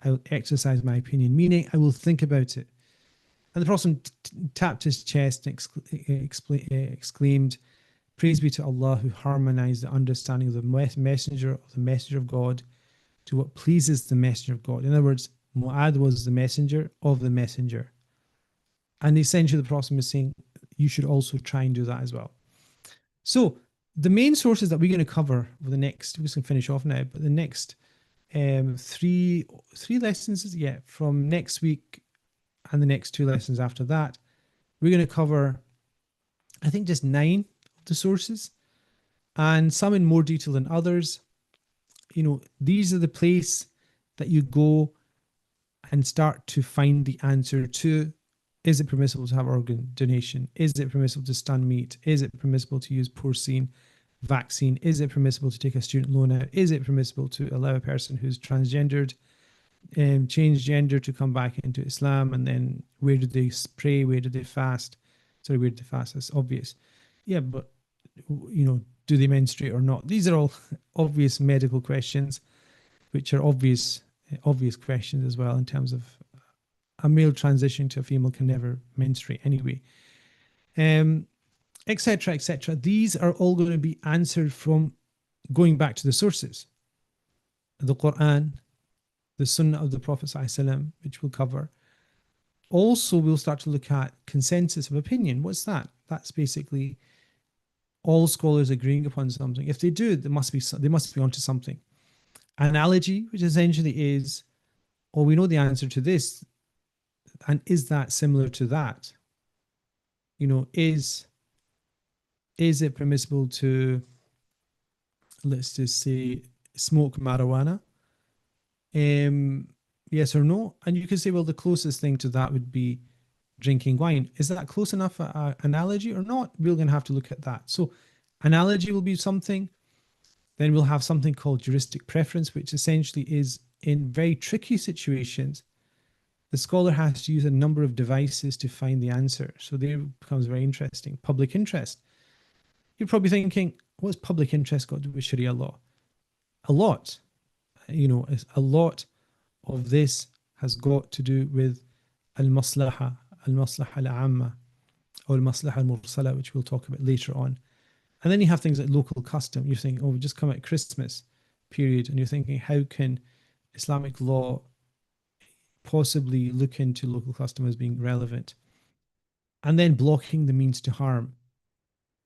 I will exercise my opinion, meaning I will think about it. And the Prophet tapped his chest and exclaimed, Praise be to Allah who harmonized the understanding of the messenger of God to what pleases the messenger of God. In other words, Mu'adh was the messenger of the messenger. And essentially the Prophet was saying, you should also try and do that as well. So the main sources that we're going to cover for the next, we're just going to finish off now, but the next three lessons, yeah, from next week and the next two lessons after that, we're going to cover, I think, just 9 of the sources, and some in more detail than others. You know, these are the place that you go and start to find the answer to, is it permissible to have organ donation? Is it permissible to stun meat? Is it permissible to use porcine vaccine? Is it permissible to take a student loan out? Is it permissible to allow a person who's transgendered, change gender, to come back into Islam? And then where do they pray? Where do they fast? Sorry, where do they fast? That's obvious. Yeah, but, you know, do they menstruate or not? These are all obvious medical questions, which are obvious questions as well, in terms of a male transition to a female can never menstruate anyway, etc., etc. These are all going to be answered from going back to the sources, the Quran, the Sunnah of the Prophet ﷺ, which we'll cover. Also, we'll start to look at consensus of opinion. What's that? That's basically all scholars agreeing upon something. If they do, they must be onto something. Analogy, which essentially is, oh, we know the answer to this, and is that similar to that? You know, is it permissible to, let's just say, smoke marijuana? Yes or no? And you could say, well, the closest thing to that would be drinking wine. Is that close enough analogy or not? We're going to have to look at that. So analogy will be something. Then we'll have something called juristic preference, which essentially is, in very tricky situations, the scholar has to use a number of devices to find the answer. So there becomes very interesting. Public interest. You're probably thinking, what's public interest got to do with Sharia law? A lot. You know, a lot of this has got to do with al-maslaha al-amma, or al-maslaha al-mursala, which we'll talk about later on. And then you have things like local custom. You're thinking, oh, we just come at Christmas period, and you're thinking, how can Islamic law possibly look into local custom as being relevant? And then blocking the means to harm.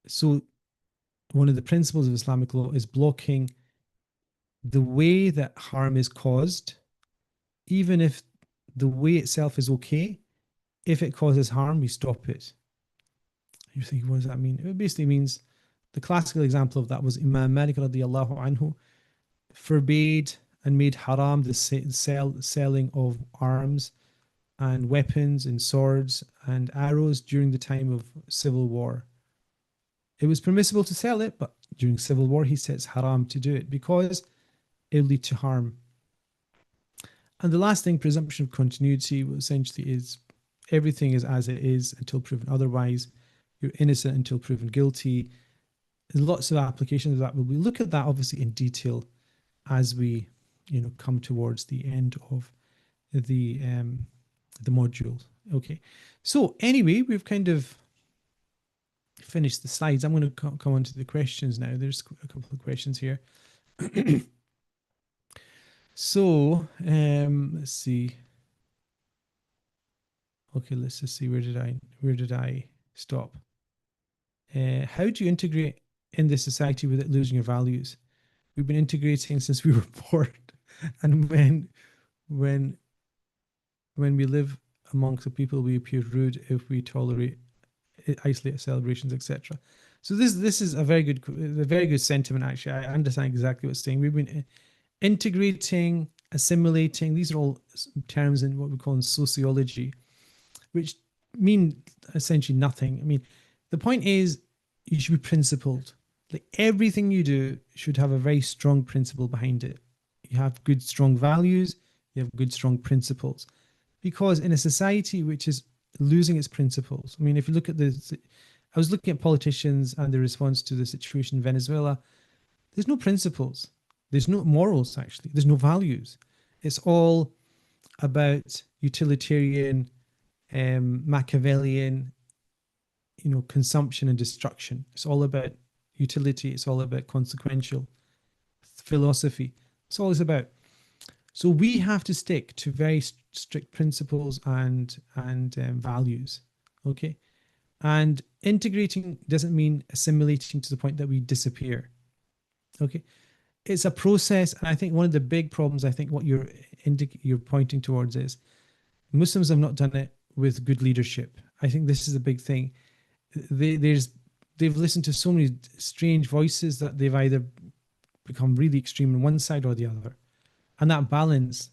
So one of the principles of Islamic law is blocking the way that harm is caused, even if the way itself is okay. If it causes harm, we stop it. You're thinking, what does that mean? It basically means, the classical example of that was Imam Malik radiallahu anhu forbade and made haram the selling of arms and weapons and swords and arrows during the time of civil war. It was permissible to sell it, but during civil war, he said it's haram to do it because it will lead to harm. And the last thing, presumption of continuity, essentially is everything is as it is until proven otherwise. You're innocent until proven guilty. There's lots of applications of that. We'll look at that obviously in detail as we, you know, come towards the end of the module. Okay. So anyway, we've kind of finished the slides. I'm going to come on to the questions now. There's a couple of questions here. So let's see. Okay, let's just see, where did I stop? How do you integrate in this society without losing your values? We've been integrating since we were born, and when we live amongst the people, we appear rude if we tolerate isolate celebrations, etc. So this is a very good sentiment. Actually, I understand exactly what it's saying. We've been integrating, assimilating. These are all terms in what we call in sociology, which mean essentially nothing. I mean, the point is, you should be principled. Like, everything you do should have a very strong principle behind it. You have good, strong values. You have good, strong principles. Because in a society which is losing its principles, I mean, if you look at I was looking at politicians and their response to the situation in Venezuela. There's no principles. There's no morals, actually. There's no values. It's all about utilitarian, Machiavellian, consumption and destruction. It's all about utility. It's all about consequential philosophy. It's all it's about. So we have to stick to very strict principles and values. Okay, and integrating doesn't mean assimilating to the point that we disappear. Okay, it's a process, and I think one of the big problems, I think what you're pointing towards is Muslims have not done it with good leadership. I think this is a big thing. They've listened to so many strange voices that they've either become really extreme on one side or the other. And that balance,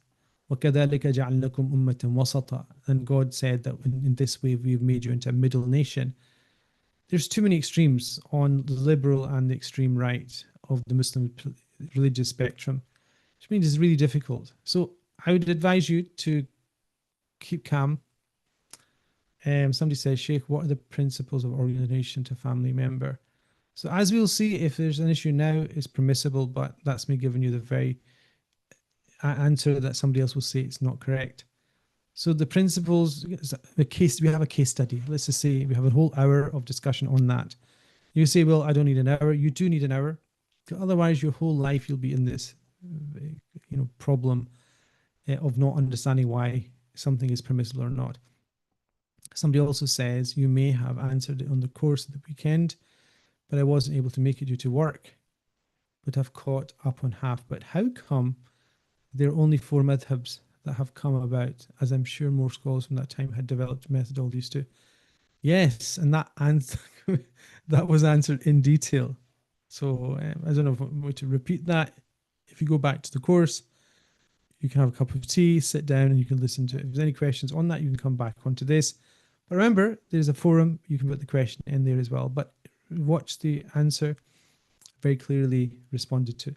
وَكَذَلِكَ جَعَلْنَكُمْ أُمَّةً وَسَطًا, and God said that in this way we've made you into a middle nation. There's too many extremes on the liberal and the extreme right of the Muslim religious spectrum, which means it's really difficult. So I would advise you to keep calm. Somebody says, Sheikh, what are the principles of organization to family member? So as we'll see, if there's an issue now, it's permissible, but that's me giving you the very answer that somebody else will say it's not correct. So the principles, we have a case study. Let's just say we have a whole hour of discussion on that. You say, well, I don't need an hour. You do need an hour. Otherwise, your whole life you'll be in this, problem of not understanding why something is permissible or not. Somebody also says, you may have answered it on the course of the weekend, but I wasn't able to make it due to work, but I've caught up on half. But how come there are only 4 madhabs that have come about, as I'm sure more scholars from that time had developed methodologies too? Yes, and that answer that was answered in detail. So I don't know if I'm going to repeat that. If you go back to the course, you can have a cup of tea, sit down, and you can listen to it. If there's any questions on that, you can come back onto this. But remember, there's a forum. You can put the question in there as well. But watch the answer, very clearly responded to.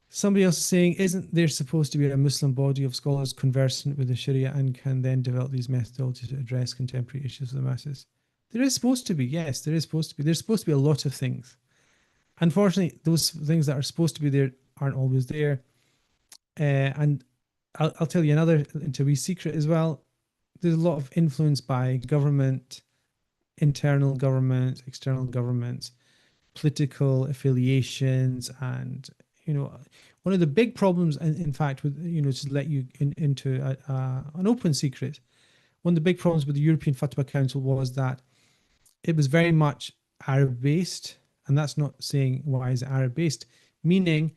Somebody else is saying, isn't there supposed to be a Muslim body of scholars conversant with the Sharia and can then develop these methodologies to address contemporary issues of the masses? There is supposed to be, yes, there is supposed to be. There's supposed to be a lot of things. Unfortunately, those things that are supposed to be there aren't always there. And I'll tell you another into wee secret as well. There's a lot of influence by government, internal governments, external governments, political affiliations, and one of the big problems, in fact, with to let you into an open secret, one of the big problems with the European Fatwa Council was that it was very much Arab based, and that's not saying why is it Arab based, meaning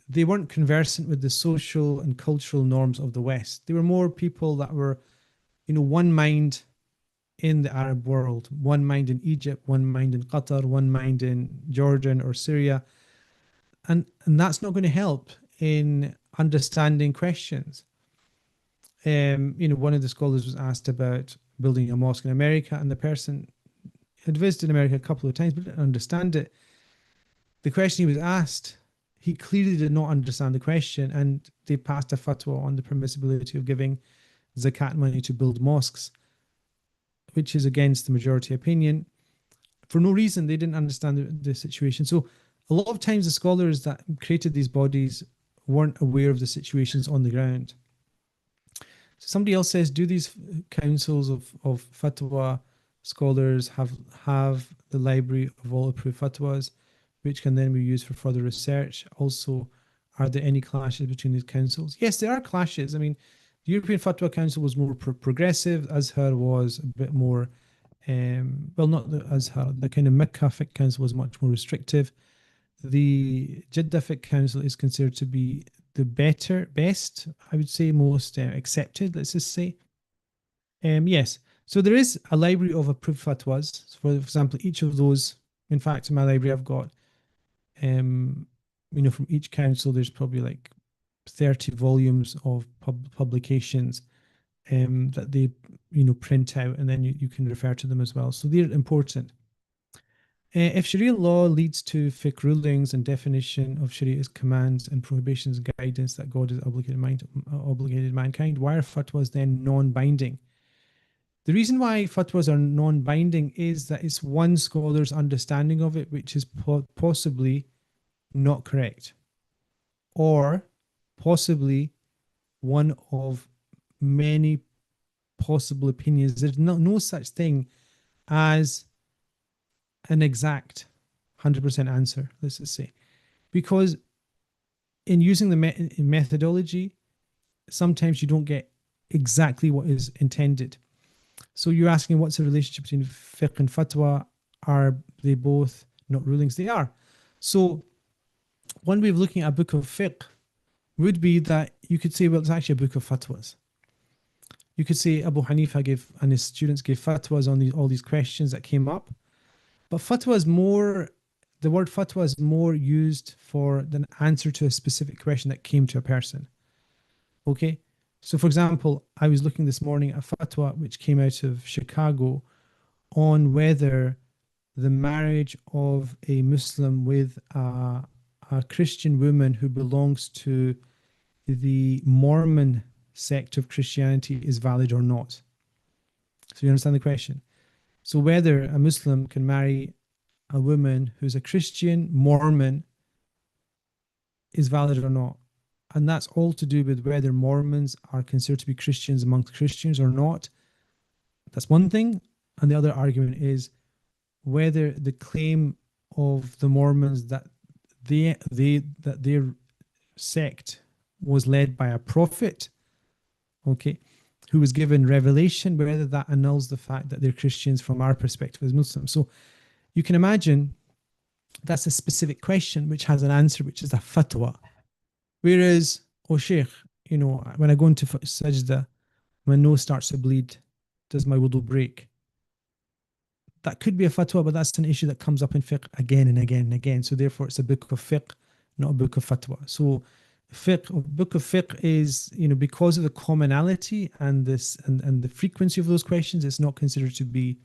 they weren't conversant with the social and cultural norms of the West. They were more people that were, one mind in the Arab world, one mind in Egypt, one mind in Qatar, one mind in Jordan or Syria. And that's not going to help in understanding questions. One of the scholars was asked about building a mosque in America, and the person had visited America a couple of times but didn't understand it. The question he was asked, he clearly did not understand the question, and they passed a fatwa on the permissibility of giving zakat money to build mosques, which is against the majority opinion. For no reason, they didn't understand the situation. So a lot of times the scholars that created these bodies weren't aware of the situations on the ground. So somebody else says, do these councils of fatwa scholars have the library of all approved fatwas, which can then be used for further research? Also, are there any clashes between these councils? Yes, there are clashes. I mean, the European Fatwa Council was more progressive. Azhar was a bit more, not the Azhar, the kind of Mecca Fiqh Council was much more restrictive. The Jeddah Fiqh Council is considered to be the best, I would say, most accepted, let's just say. Yes, so there is a library of approved fatwas. For example, each of those, in fact, in my library, I've got, from each council, there's probably like 30 volumes of publications that they, print out, and then you can refer to them as well. So they're important. If Sharia law leads to fiqh rulings and definition of Sharia's commands and prohibitions and guidance that God has obligated mankind, why are fatwas then non-binding? The reason why fatwas are non-binding is that it's one scholar's understanding of it, which is possibly not correct, or possibly one of many possible opinions. There's no such thing as an exact 100% answer, let's just say, because in using the methodology, sometimes you don't get exactly what is intended. So you're asking what's the relationship between fiqh and fatwa? Are they both not rulings? They are. So one way of looking at a book of fiqh would be that you could say, well, it's actually a book of fatwas. You could say Abu Hanifa gave, and his students gave fatwas on all these questions that came up. But fatwa is more, the word fatwa is more used for the answer to a specific question that came to a person. Okay? So, for example, I was looking this morning at a fatwa which came out of Chicago on whether the marriage of a Muslim with a Christian woman who belongs to the Mormon sect of Christianity is valid or not. So you understand the question? So whether a Muslim can marry a woman who's a Christian Mormon is valid or not. And that's all to do with whether Mormons are considered to be Christians amongst Christians or not. That's one thing. And the other argument is whether the claim of the Mormons that their sect was led by a prophet, okay, who was given revelation, whether that annuls the fact that they're Christians from our perspective as Muslims. So you can imagine that's a specific question which has an answer, which is a fatwa. Whereas, oh Sheikh, you know, when I go into sajda, my nose starts to bleed, does my wudu break? That could be a fatwa, but that's an issue that comes up in fiqh again and again and again. So therefore, it's a book of fiqh, not a book of fatwa. So book of fiqh is, you know, because of the commonality and this and the frequency of those questions, it's not considered to be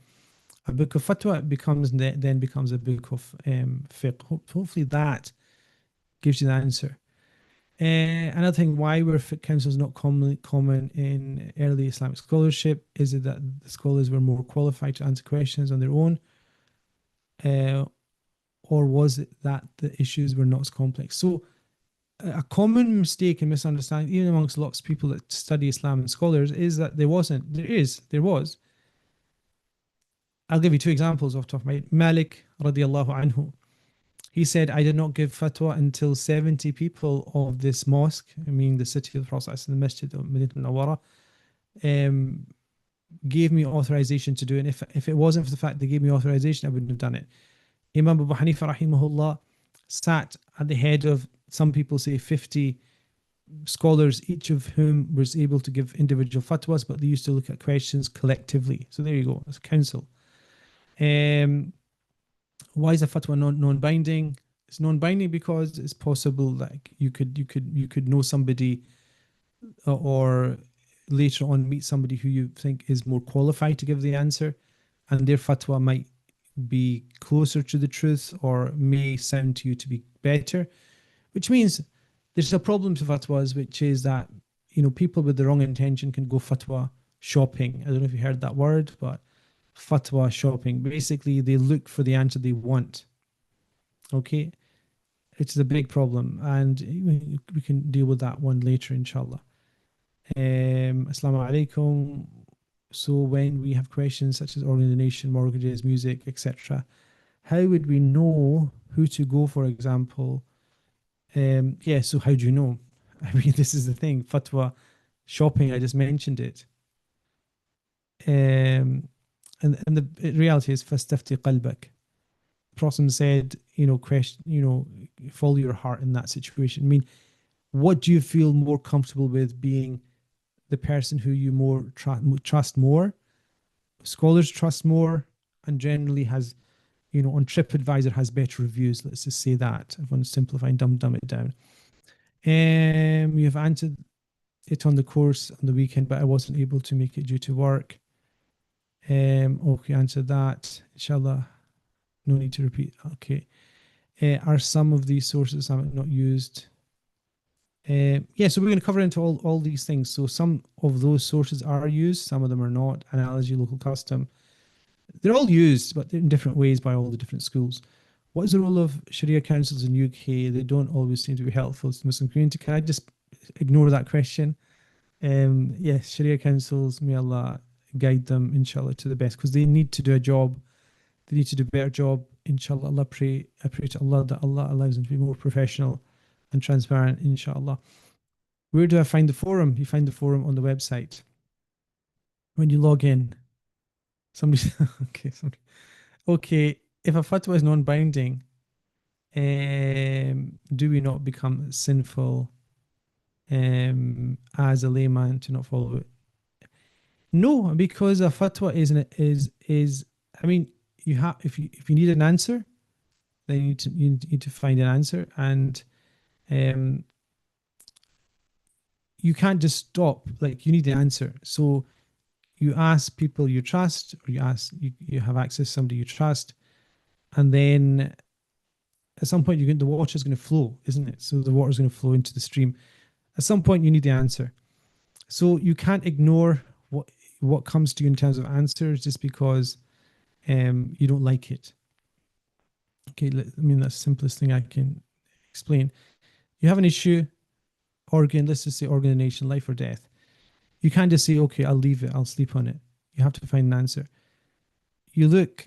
a book of fatwa. It then becomes a book of fiqh. Hopefully that gives you the answer. Another thing why were fiqh councils not common in early Islamic scholarship is it that the scholars were more qualified to answer questions on their own, or was it that the issues were not as complex? So a common mistake and misunderstanding, even amongst lots of people that study Islam and scholars, is that there was. I'll give you two examples off the top of my head. Malik radiallahu anhu. He said, I did not give fatwa until 70 people of this mosque, I mean the city of the Prophet, the Masjid of Madinah al-Nawara, gave me authorization to do it. And if it wasn't for the fact they gave me authorization, I wouldn't have done it. Imam Abu Hanifa rahimahullah sat at the head of, some people say 50 scholars, each of whom was able to give individual fatwas, but they used to look at questions collectively. So there you go, it's a council. Why is a fatwa non-binding? It's non-binding because it's possible that you could know somebody or later on meet somebody who you think is more qualified to give the answer, and their fatwa might be closer to the truth or may sound to you to be better, which means there's a problem to fatwas, which is that, you know, people with the wrong intention can go fatwa shopping. I don't know if you heard that word, but fatwa shopping. Basically, they look for the answer they want. Okay? It's a big problem, and we can deal with that one later, inshallah. Assalamu alaikum. So when we have questions such as organization, mortgages, music, etc., how would we know who to go, for example? So how do you know? I mean, this is the thing. Fatwa shopping, I just mentioned it. And the reality is, فَاسْتَفْتِ قَلْبَكَ. The Prophet said, follow your heart in that situation. I mean, what do you feel more comfortable with being the person who you more trust more? Scholars trust more, and generally has, on TripAdvisor has better reviews. Let's just say that. I want to simplify and dumb it down. You have answered it on the course on the weekend, but I wasn't able to make it due to work. Okay, answered that. Inshallah, no need to repeat. Okay. Are some of these sources not used Yeah, so we're going to cover into all these things. So some of those sources are used, some of them are not. Analogy, local custom. They're all used, but in different ways by all the different schools. What is the role of Sharia councils in UK? They don't always seem to be helpful to the Muslim community. Can I just ignore that question? Yes, Sharia councils, may Allah guide them, inshallah, to the best, because they need to do a job. They need to do a better job. Inshallah, I pray to Allah that Allah allows them to be more professional and transparent, inshallah. Where do I find the forum? You find the forum on the website. When you log in, somebody, okay, somebody, okay, if a fatwa is non-binding, do we not become sinful as a layman to not follow it? No, because a fatwa is I mean, you have if you need an answer, then you need to find an answer, and um you can't just stop. Like, you need an answer. So you ask people you trust, or you have access to somebody you trust, and then at some point the water is going to flow, isn't it? So the water is going to flow into the stream. At some point you need the answer. So you can't ignore what comes to you in terms of answers just because you don't like it. Okay, I mean, that's the simplest thing I can explain. You have an issue, let's just say organ donation, life or death. You can't just say, okay, I'll leave it, I'll sleep on it. You have to find an answer. You look,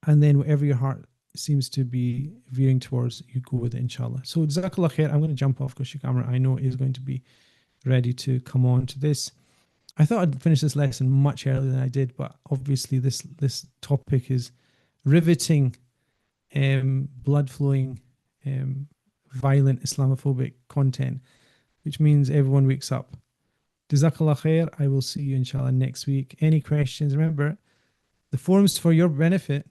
and then whatever your heart seems to be veering towards, you go with it, inshallah. So, Jazakallah khair. I'm going to jump off because your camera, I know, is going to be ready to come on to this. I thought I'd finish this lesson much earlier than I did, but obviously this topic is riveting, blood flowing, violent Islamophobic content, which means everyone wakes up. Jazakallah khair. I will see you inshallah next week. Any questions? Remember, the forum's for your benefit,